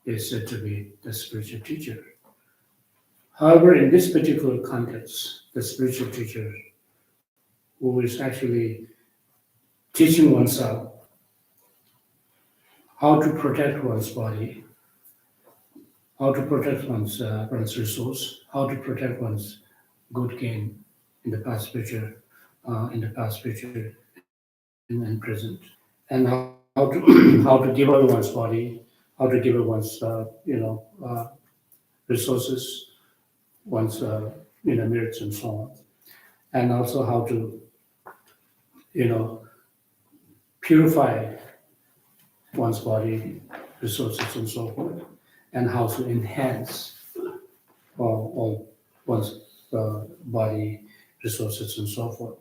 is said to be the spiritual teacher. However, in this particular context, the spiritual teacher who is actually teaching oneself how to protect one's body, how to protect one's resource, how to protect one's good gain in the past, future, and present, and how to how to give away one's body, how to give away one's resources, one's merits and so on, and also how to purify one's body, resources and so forth, and how to enhance all one's body, resources and so forth.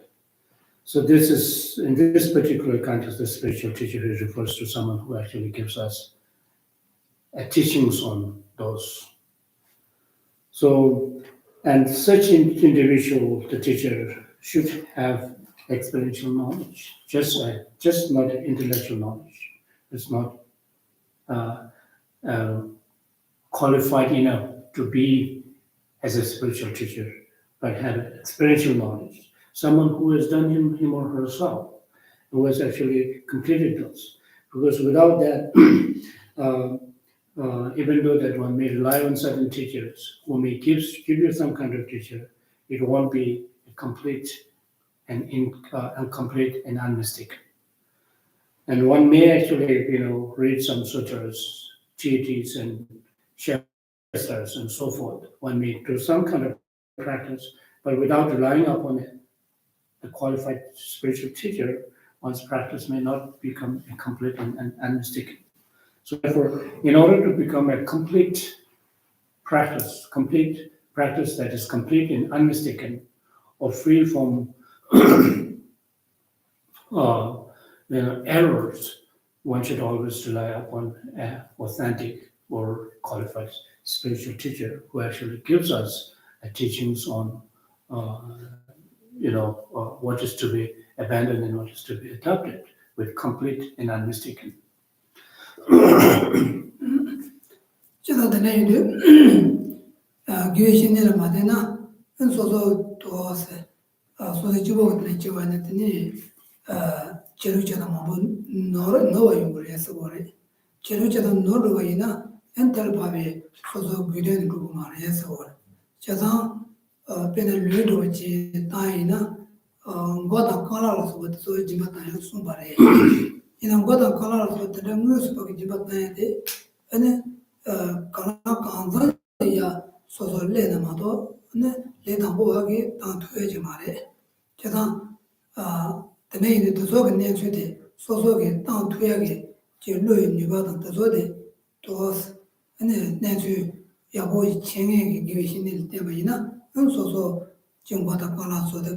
So this is, in this particular context, the spiritual teacher refers to someone who actually gives us teachings on those. So, and such individual, the teacher, should have experiential knowledge, just not intellectual knowledge. It's not uh, uh, qualified enough to be as a spiritual teacher, but have experiential knowledge. Someone who has done him or herself, who has actually completed those. Because without that, even though that one may rely on certain teachers who may give you some kind of teacher, it won't be complete and incomplete and unmistaken. And one may actually, read some sutras, deities, and shastras, and so forth. One may do some kind of practice, but without relying upon it, a qualified spiritual teacher, one's practice may not become complete and unmistaken. So therefore, in order to become a complete practice that is complete and unmistaken, or free from uh, errors, one should always rely upon an authentic or qualified spiritual teacher who actually gives us teachings on, uh, what is to be abandoned and what is to be adopted with complete and unmistaken. 제가 되네요. 교신이라 말이나 소소 도와서 소소 주보들 지원했더니 제루제도 뭐 넣어요 그래서 그래. 제루제도 넣어가 있나 엔터밥에 소소 교된 거 말해서 그래. 제가 배를 류도지 따이나 거다 컬러로서 또 지마다 숨바래. 이런 거다 컬러로서 또 무슨 지마다에 ane kala kanza ya soso le na ma to ne le dang bo ge dang thue je ma re che dang tene yin de so ge ne chu de soso ge dang thue ge je lo yin ni ba dang de so de to ane ne chu ya bo chen ge ge shin de de ba ina un soso jing ba da kala so de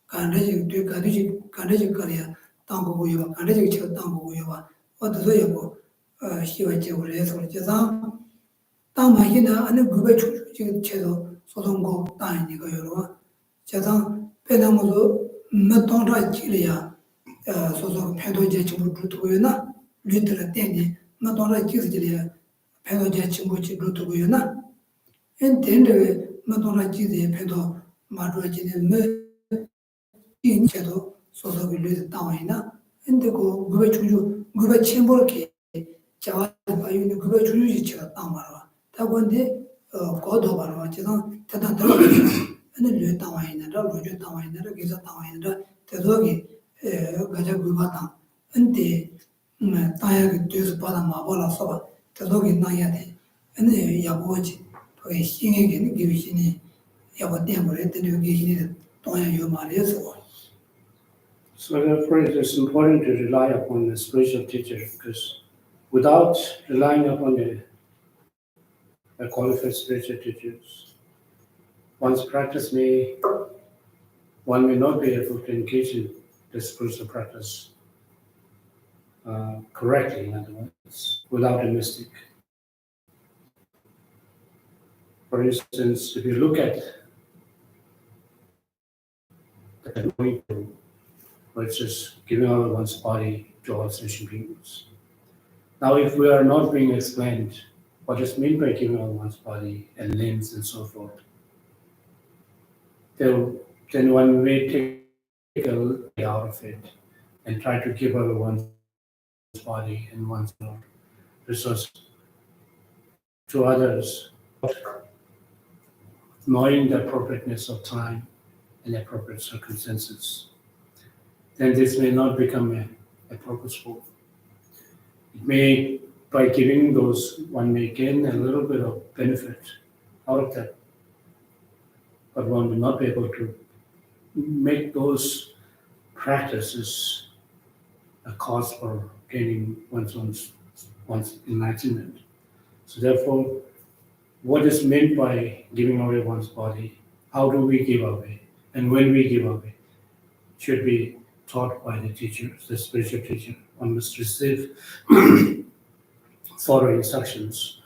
kan de ji de ka de ji kan de ji ka ya dang bo yo kan de ji che dang bo yo ba o de so ya bo 시와 제고를 해서 제가 땅마이나 안에 그게 지금 제도 소송고 땅이니까 여러 제가 배나무도 몇 동라 길이야 소송 패도제 친구 두고요나 리트라 때니 몇 동라 길이야 패도제 친구 두고요나 엔텐데 몇 동라 길이야 패도 마루지는 몇 인체도 소송이 리트 땅이나 엔데고 그게 주주 그게 친구를 자와 바이는 그거 주유지치가 딱 말아. 다본데 거도 말아. 제가 대단 들어가지고 근데 뇌 나와 있는 거, 로주 나와 있는 거, 기사 나와 있는 거, 대도기 가자 그거다. 근데 다야게 뒤에서 받아 마보라서 봐. 대도기 나야 돼. 근데 야보지. 거기 신에게 기වි신이 야보 때문에 했더니 기신이 동야 요 말이었어. So therefore, it is important to rely upon the spiritual teacher because without relying upon a qualified spiritual teachers, one may not be able to engage in the spiritual practice correctly, in other words, without a mystic. For instance, if you look at the going through, which is giving out one's body to all sentient beings. Now, if we are not being explained what is meant by giving out one's body and limbs and so forth, then one may take a little out of it and try to give out one's body and one's resources to others, knowing the appropriateness of time and appropriate circumstances. Then this may not become a purposeful. It may, by giving those, one may gain a little bit of benefit out of that, but one will not be able to make those practices a cause for gaining one's enlightenment. So therefore, what is meant by giving away one's body, how do we give away, and when we give away, should be taught by the teacher, the spiritual teacher. One must receive thorough instructions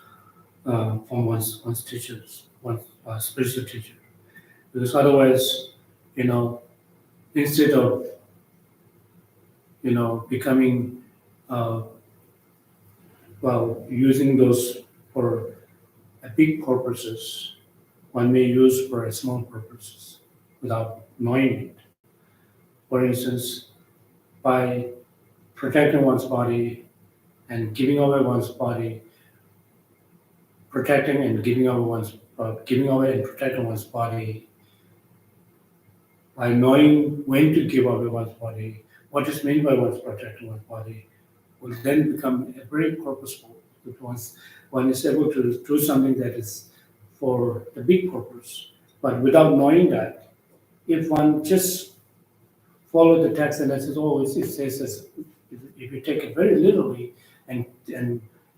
from one's teachers, one's spiritual teacher. Because otherwise, instead of becoming using those for a big purposes, one may use for a small purposes without knowing it. For instance, by protecting one's body and giving away one's body, protecting and giving away and protecting one's body, by knowing when to give away one's body, what is meant by one's protecting one's body, will then become a very purposeful. Once one is able to do something that is for the big purpose, but without knowing that, if one just follow the text and says, oh, it says this, if you take it very literally, and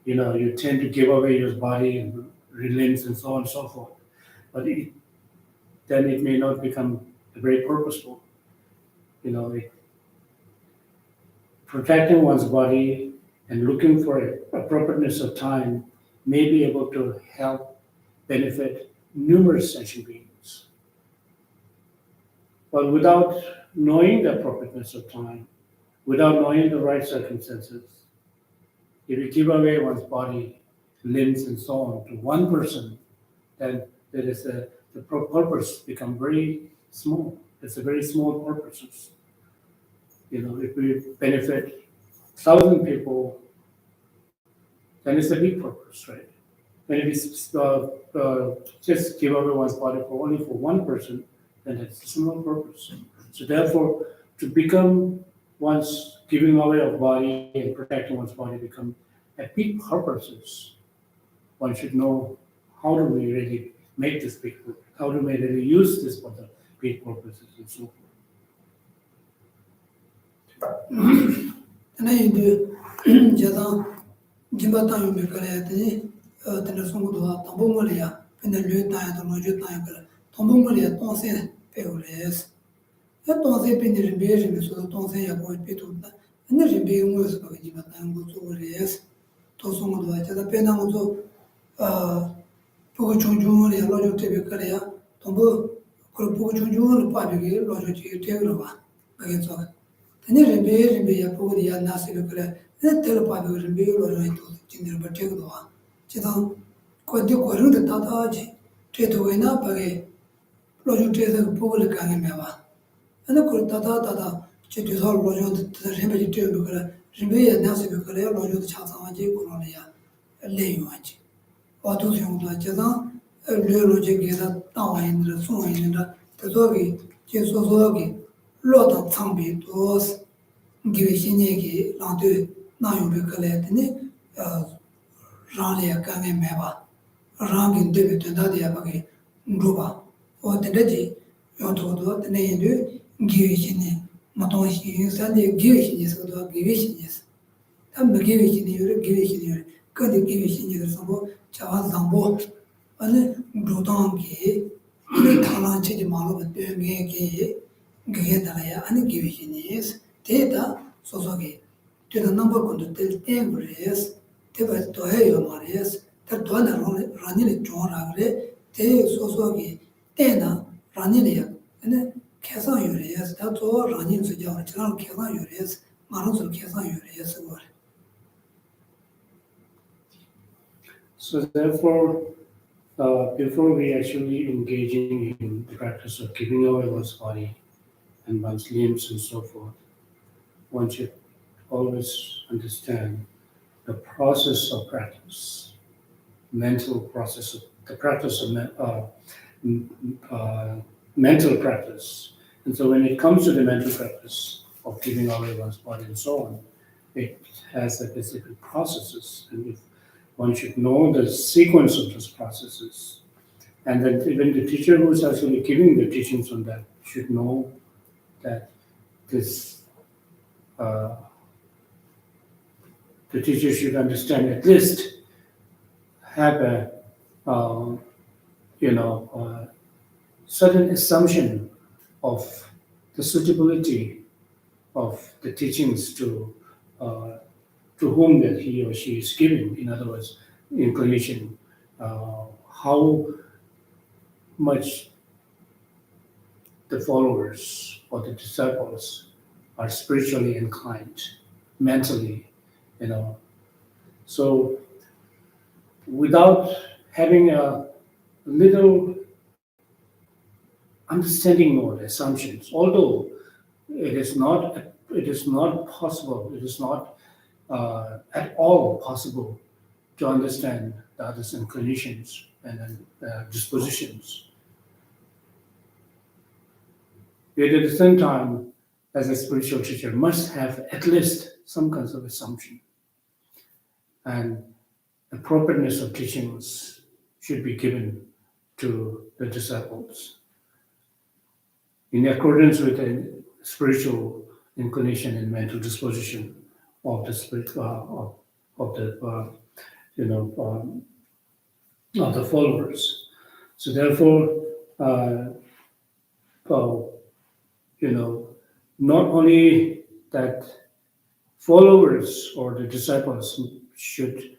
you tend to give away your body and limbs and so on and so forth, but then it may not become very purposeful. Protecting one's body and looking for appropriateness of time may be able to help benefit numerous sentient beings. But without knowing the appropriateness of time, without knowing the right circumstances, if you give away one's body, limbs, and so on to one person, then the purpose become very small. It's a very small purpose. If we benefit 1,000 people, then it's a big purpose, right? And if it's just give away one's body only for one person, then it's a small purpose. So therefore, to become one's giving away of body and protecting one's body become a big purposes, one should know how do we really make this big purpose, how do we really use this for the big purposes and so forth. And I do Jada Jimbatan Mikare, the Songo, Tombomalia, and the Lutan, the Nojutan, Tombomalia, Tonse, Peores. That Tonse Pindivision, so Tonse avoid Pituta, and the being was of Jimatan goes over yes, Tosongo, the Penamo, Pochunjun, Lojo Tibicarea, Tombo, Pochunjun, Pabi, Lojo Tegrova, against all. And then be a poor Nasi Lucre, and telepath will be to Tinder Bategua. Chitan, quite the Quaru the Tataji, Tetuina Page, Lojo Tesa Public Animeva. And the Kurtata, Chetus all Lojo to the Remedy Lucre, Ribe Nasi Lucre, Lojo the Chasamaji, Colonia, a language. Or to him like Chetan, a Logic is a town in the Sun in the Togi, Chesozogi. Lot of Tambi was Givishinegi, Landu, Nayu Collectini, Rania Gange Meva, Rangin David and Nadia Gruba, or the Deji, Yotodo, the name Givishini, Matonshi, Sunday Givishinis, or Givishinis. Tam the Givishin, could the Givishin Sambo, Chavas Zambo, and Brutangi, Talanchi Malo, Gay. Gatalaya and Givishinis, Theta, Sosogi, to the number of the Temperies, Tibet to Hayo Marias, Tatuana Ranili John Ragre, Te Sosogi, Tena, Ranilia, and Casan Urias, that's all running to John Casan Urias, Maranzo Casan Urias. So therefore, before we actually engaging in the practice of giving away one's body and one's limbs and so forth, one should always understand the process of practice, mental process, the practice of mental practice. And so when it comes to the mental practice of giving away one's body and so on, it has a specific processes, and if one should know the sequence of those processes. And then even the teacher who is actually giving the teachings on that should know that this the teacher should understand, at least have a certain assumption of the suitability of the teachings to whom that he or she is giving. In other words, inclination, how much the followers or the disciples are spiritually inclined, mentally, you know. So without having a little understanding or assumptions, although it is not possible, it is not at all possible to understand the other's inclinations and dispositions. Yet at the same time, as a spiritual teacher, must have at least some kinds of assumption, and appropriateness of teachings should be given to the disciples in accordance with the spiritual inclination and mental disposition of the spirit of the of the followers. So therefore, uh, not only that followers or the disciples should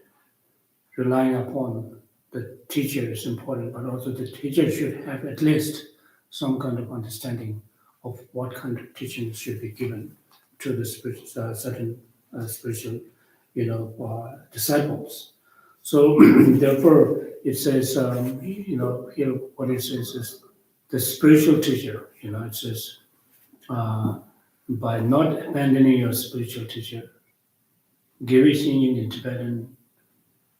rely upon the teacher is important, but also the teacher should have at least some kind of understanding of what kind of teaching should be given to the certain spiritual, disciples. So therefore, it says, here what it says is the spiritual teacher. It says by not abandoning your spiritual teacher, Gary singing in Tibetan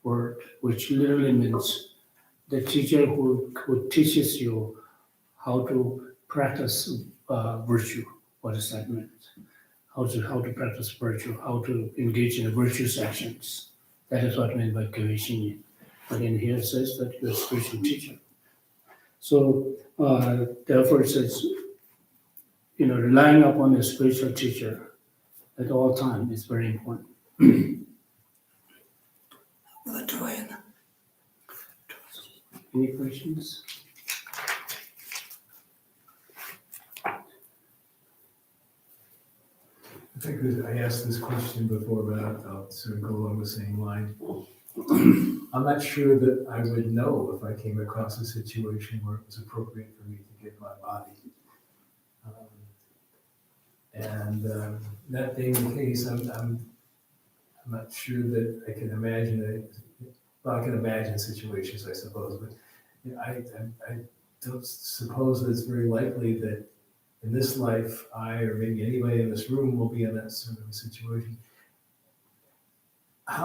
word, which literally means the teacher who teaches you how to practice virtue. What does that mean? How to practice virtue, how to engage in the virtuous actions. That is what meant by Gary singing. But in here it says that you're a spiritual teacher. So therefore it says, relying upon a spiritual teacher at all times is very important. Any questions? I think I asked this question before, but I'll sort of go along the same line. I'm not sure that I would know if I came across a situation where it was appropriate for me to give my body. That being the case, I'm not sure that I can imagine it. Well, I can imagine situations, I suppose, but I don't suppose that it's very likely that in this life, I or maybe anybody in this room will be in that sort of a situation. I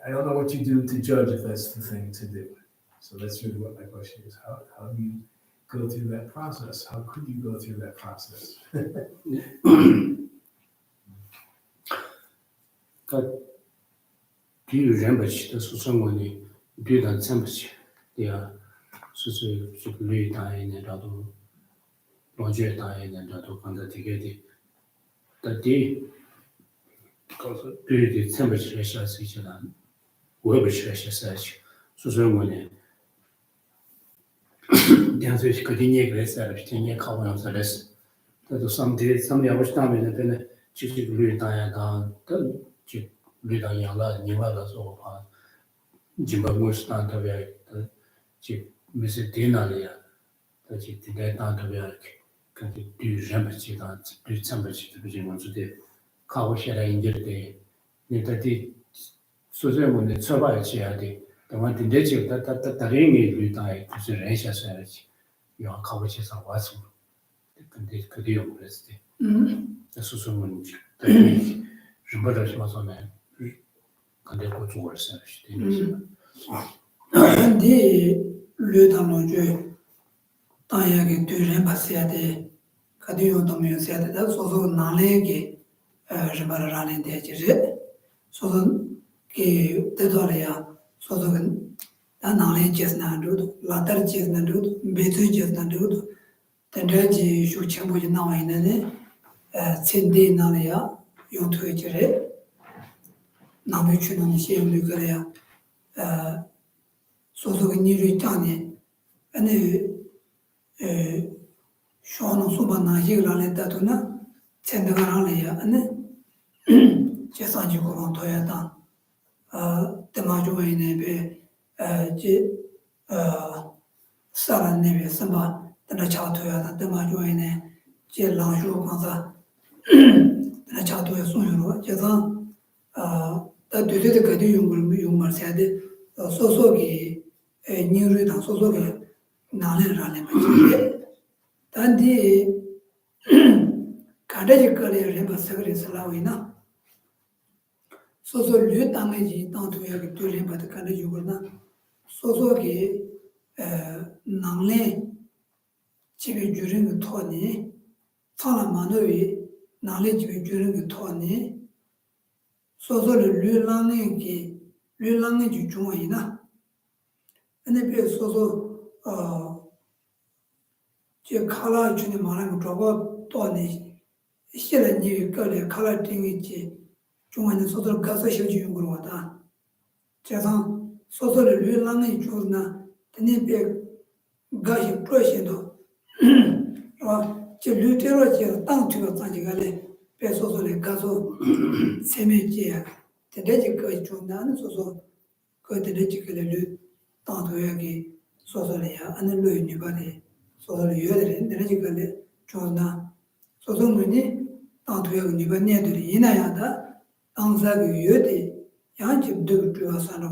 don't know what you do to judge if that's the thing to do. So that's really what my question is. How do you go through that process? How could you go through that process? Do you remember the someone do that temperature? Yeah, so Louis dying and other Roger dying and other kind of together. That day, because the temperature is each other, whoever says, so someone. Dance with Codinia Grace, Virginia Collins, that was some I was down in the Bene, Chichi Louis Diana, Louis Diana, Nivalas or Jimbamus Tantaviak, Chip Mrs. Dinalia, that you did that Tantaviak, can do Jembachi dance, do somebody to begin on today. Kawashara in the day, Nitati Susan, the Sabai, the one thing that you that the ring is with I to the Racia Savage. Your cowaches are what's the Kadio Resti. The Susan, the Jumbadas was on a Kandeko to war savage. The Lutamon Tayaki to Rembasiade, Kadio Domin said that's also Nalegi Remarani de so Tedoria, so the Nale just Nandud, Latter just Nandud, Betu just Nandud, the Draji Shuchamu now in the Cindy Nalia, Yontuicere, Namuchin on the same Lucaria, so the Niritani, and Sean Subana Hila Datuna, 첸다가랑이야 아니 제산지 고런 도야다 대마조에네 베제 사란네베 삼바 dana chatoya da dama joye ne je langshu kansa dana chatoya sonyoro je zang da dode de gade yungmar sayade soso ki nyingru dang soso ki nanglen rane ma jire dan di kanda je kare rinpa sakari salawi na soso lyu tangay ji tang tuya ki tu rinpa de kanda yugur na soso ki nanglen 집에 주는 거 토니 사람 많으위 나래 집에 주는 거 토니 소소를 류랑의 주 중앙이나 근데 비 소소 제 칼라 주는 말하는 거 저거 토니 실은 이 거래 칼라 띵이지 중앙에 소소를 가서 실지 용으로 왔다 제가 소소를 류랑의 주나 근데 비 가시 프로신도 저 루테로지 땅투가 자기가래 배소소에 가서 세메지야 대대지 그 중단은 소소 그 대대지 그래 땅투야기 소소래야 안을 로이니 바래 소소를 여들이 대대지 그래 중나 소소문이 땅투야기 니바네들이 이나야다 땅사기 여대 양집 두고 사는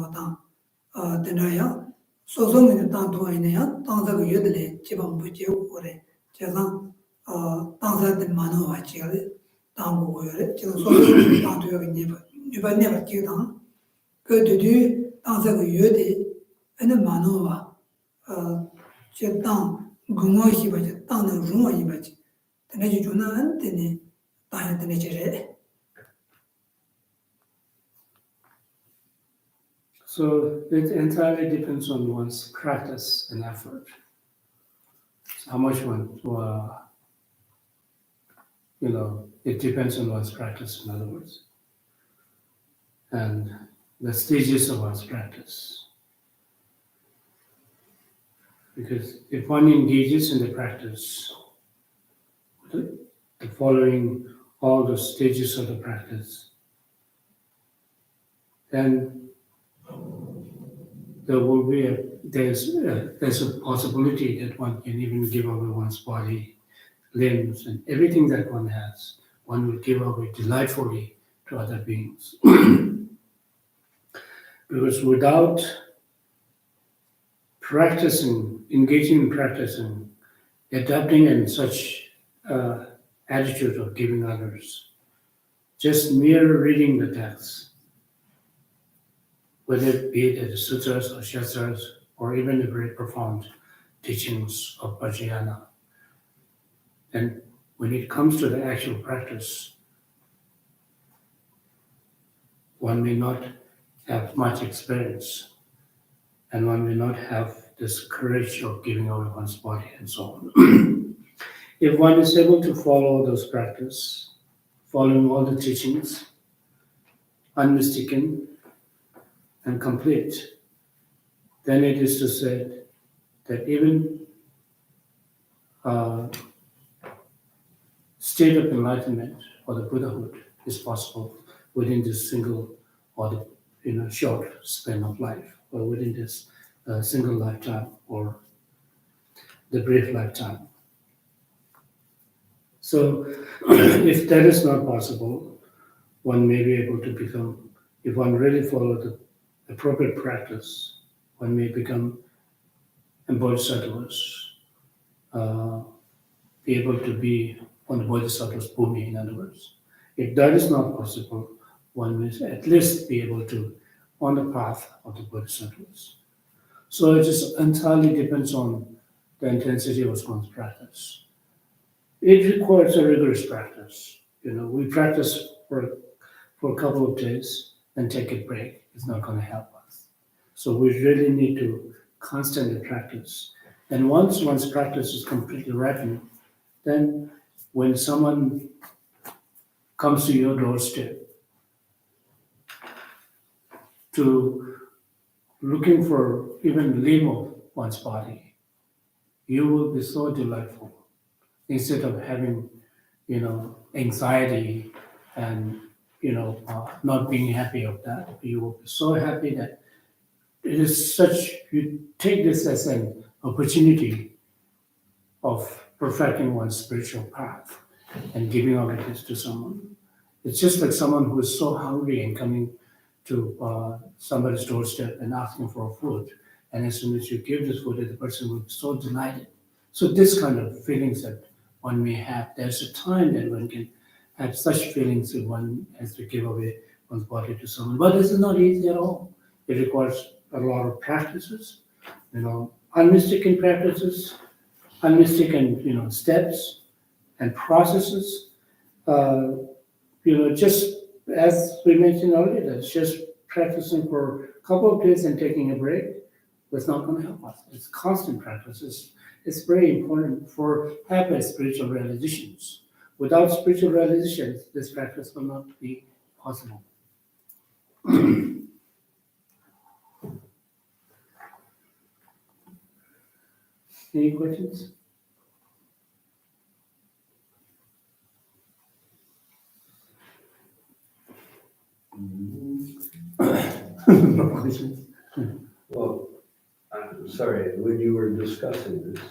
되나요 소소문이 땅투와이네야 땅사기 여들이 지방 부지고 그래 제가 당사들 많은 와치를 당고요래 지금 소소를 당도역이 니바네바 지금 그 뒤 당사가 요대 에는 많은와 제당 공원시 바지 땅은 rum어이 바지 근데 주는 안되네 땅에 되네 제래 So it entirely depends on one's practice and effort. How much one, it depends on one's practice, in other words, and the stages of one's practice. Because if one engages in the practice, the following all the stages of the practice, then there's a possibility that one can even give away one's body, limbs, and everything that one has. One will give away delightfully to other beings. Because without engaging in practicing, adapting in such attitude of giving others, just mere reading the text, whether it be the sutras or shastras or even the very profound teachings of Vajrayana. And when it comes to the actual practice, one may not have much experience and one may not have this courage of giving away one's body and so on. If one is able to follow those practices, following all the teachings, unmistaken, and complete, then it is to say that even state of enlightenment or the Buddhahood is possible within this single or the short span of life, or within this single lifetime or the brief lifetime. So if that is not possible, one may be able to become, if one really follow the appropriate practice, one may become bodhisattvas, be able to be on the bodhisattva's bhumi, in other words. If that is not possible, one may at least be able to on the path of the bodhisattvas. So it just entirely depends on the intensity of one's practice. It requires a rigorous practice. We practice for a couple of days and take a break. It's not going to help us. So we really need to constantly practice. And once one's practice is completely ripened, then when someone comes to your doorstep to looking for even limb of one's body, you will be so delightful. Instead of having, anxiety and, not being happy of that. You will be so happy that it is such, you take this as an opportunity of perfecting one's spiritual path and giving of it to someone. It's just like someone who is so hungry and coming to somebody's doorstep and asking for food. And as soon as you give this food, the person will be so delighted. So this kind of feelings that one may have, there's a time that one can have such feelings that one has to give away one's body to someone. But this is not easy at all. It requires a lot of practices, unmistaken practices, unmistaken, steps and processes. Just as we mentioned earlier, it's just practicing for a couple of days and taking a break. That's not going to help us. It's constant practice. It's very important for having spiritual realizations. Without spiritual realizations, this practice will not be possible. Any questions? No questions? Well, I'm sorry, when you were discussing this,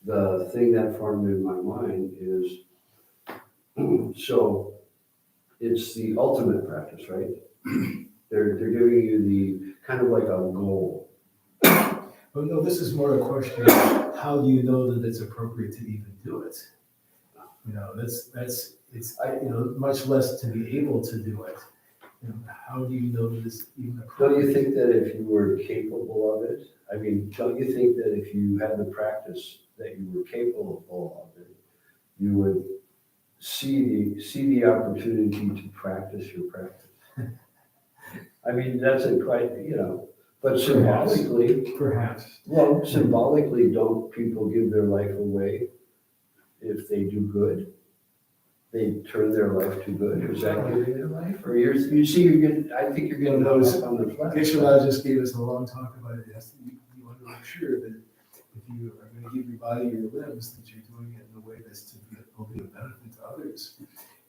the thing that formed in my mind is, so it's the ultimate practice, right? They're giving you the kind of like a goal. Well, no, this is more a question of how do you know that it's appropriate to even do it? Much less to be able to do it. How do you know that it's even Don't appropriate? you think that if you were capable of it, don't you think that if you had the practice that you were capable of it, you would see the opportunity to practice your practice? That's a quite, but symbolically, Perhaps. well, symbolically, don't people give their life away if they do good? They turn their life to good. Is that giving their life? Or I think you're getting hung up on the flesh. Geshe-la just gave us a long talk about it. Yes, you want to make sure that if you are going to give your body your limbs, that you're doing it in a way that's will be a benefit to others.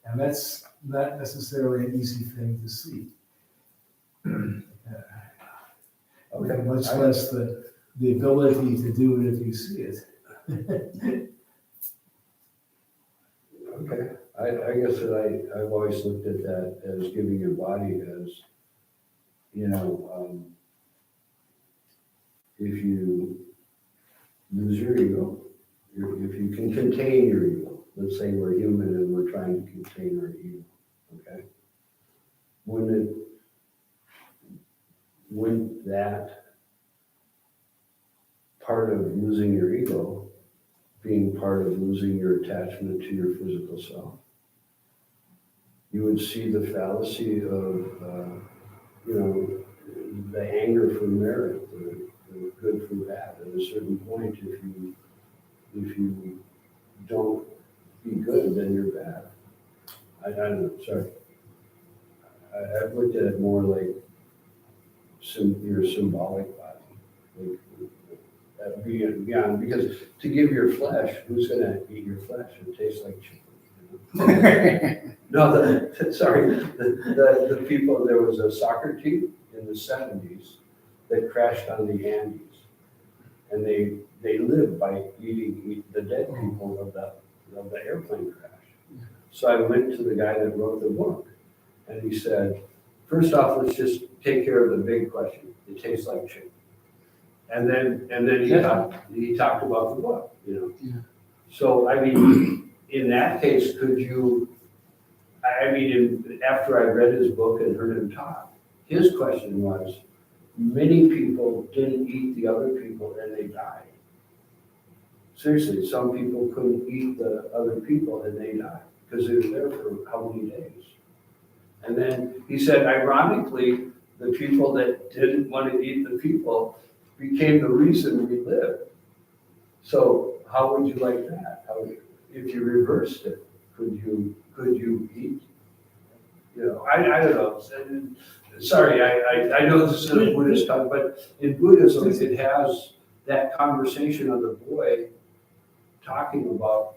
And that's not necessarily an easy thing to see. Okay. Much less the ability to do it if you see it. Okay, I guess that I've always looked at that as giving your body as, if you lose your ego, if you can contain your ego, let's say we're human and we're trying to contain our ego, okay? Wouldn't that part of losing your ego being part of losing your attachment to your physical self? You would see the fallacy of, the anger for merit, the good for bad. At a certain point, if you don't be good, then you're bad. I don't know, sorry. I've looked at it more like your symbolic body. Like, beyond, because to give your flesh, who's gonna eat your flesh? It tastes like chicken. No, the people, there was a soccer team in the 70s that crashed on the Andes. And they lived by eating the dead people of the airplane crash. So I went to the guy that wrote the book and he said, first off, let's just take care of the big question. It tastes like chicken. And then he talked about the book, Yeah. So, in that case, could you, after I read his book and heard him talk, his question was, many people didn't eat the other people and they died. Seriously, some people couldn't eat the other people and they died because they were there for how many days? And then he said, ironically, the people that didn't want to eat the people became the reason we lived. So how would you like that? If you reversed it, could you eat? I don't know. Sorry, I know this is a Buddhist talk, but in Buddhism, it has that conversation of the boy talking about,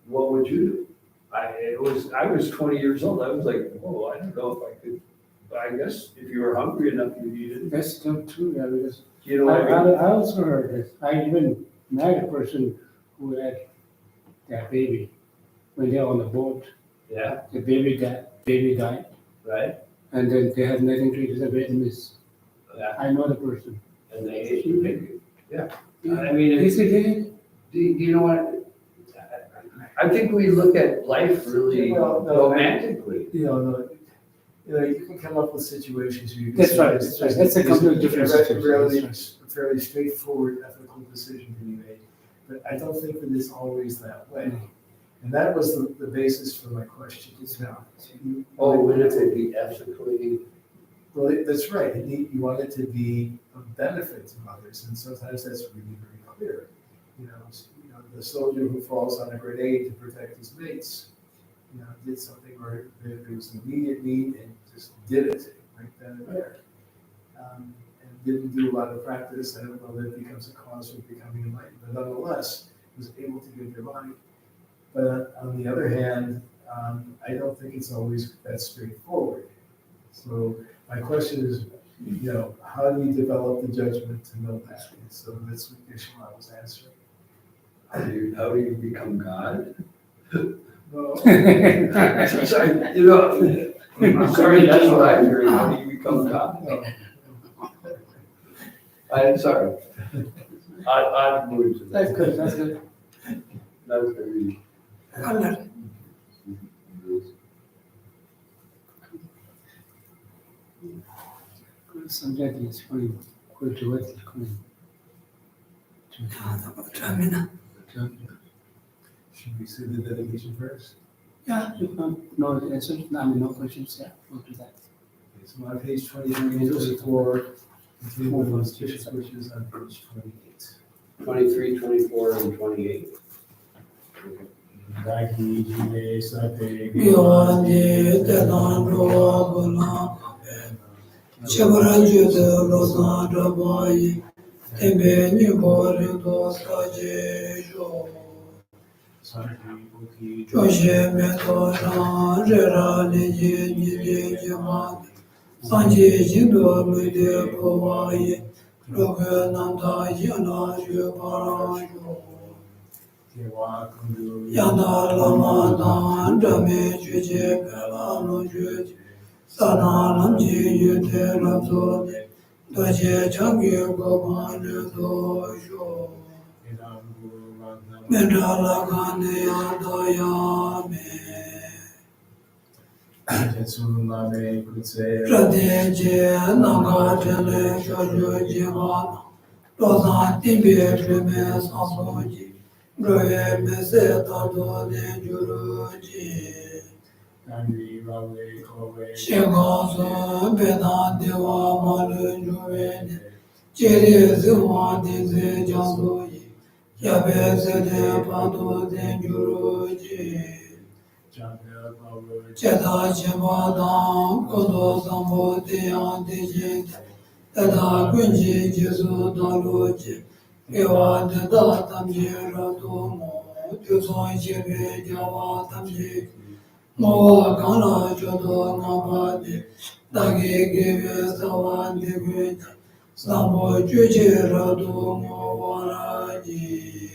what would you do? I was 20 years old. I was like, whoa, I don't know if I could. But I guess if you were hungry enough, you'd eat it. That's still true, yeah, because You know what I mean? I also heard this. I even met a person who had that baby when they're on the boat. Yeah, The baby died, right? and then they had nothing to eat. The Vietnamese. Yeah, I know the person. and they ate the baby. Yeah. I mean, Is it it? you know what? I think we look at life really Well, no, romantically. You can come up with situations where you can. That's say right, it's that's right. just- That's a it's completely different situation. fairly- That's A fairly straightforward ethical decision to be made, but I don't think that it's always that way. And that was the basis for my question. Oh, wouldn't it be ethically? Well, that's right. You want it to be of benefit to others, and sometimes that's really very clear. The soldier who falls on a grenade to protect his mates, did something where there was an immediate need and just did it right then and there. And didn't do a lot of practice. I don't know that it becomes a cause for becoming enlightened, but nonetheless, was able to give their body. But on the other hand, I don't think it's always that straightforward. So my question is, how do we develop the judgment to know that? And so that's what Yeshua was answering. How do you become God? No. Sorry, I'm sorry, that's what I'm hearing. How do you become God? I'm sorry. I've moved to That's that. good, that's good. That's very. Allah. Sometimes it's funny, quite to what it's coming. Tramina. Should we say the dedication first? Yeah, if no answers, no questions, yeah, we'll do that. Okay, so on page 23 and 24, continue with those which is on page 28. 23, 24, and 28. Daki jine sate Yonde tenan roa bula. Chebra jude losan rabai. Tembe ni bori dosa jejo. Joshe me dora rera leje ni leje ma. Sanje jindo me de povai. Roge nanda yana je parajo. Yana lama dan dame juje pela no juje. Sana lam ji yute lam zode. Doje changi gopan dojo. Mendala kane yadaya me. Jetsuname kutse Pradeje naga tele jojo jivana. Rosan timbe prime sasoji. Roye me se tado de juruji. Nandri Rale Kove Shekazo bena dewa malu juvene. Jere ziwa de ze jazoji. Yabe se de pado de juruji. Jambel Kove Cheta chemada kodo sambo deya de jente. Tada kunji jisu daloji. Ewa de da tamji radomo. Juson chebe jawa tamji. Moa kana jodo nabadi. Dagi give sawan de guji. Sambo juji radomo waraji.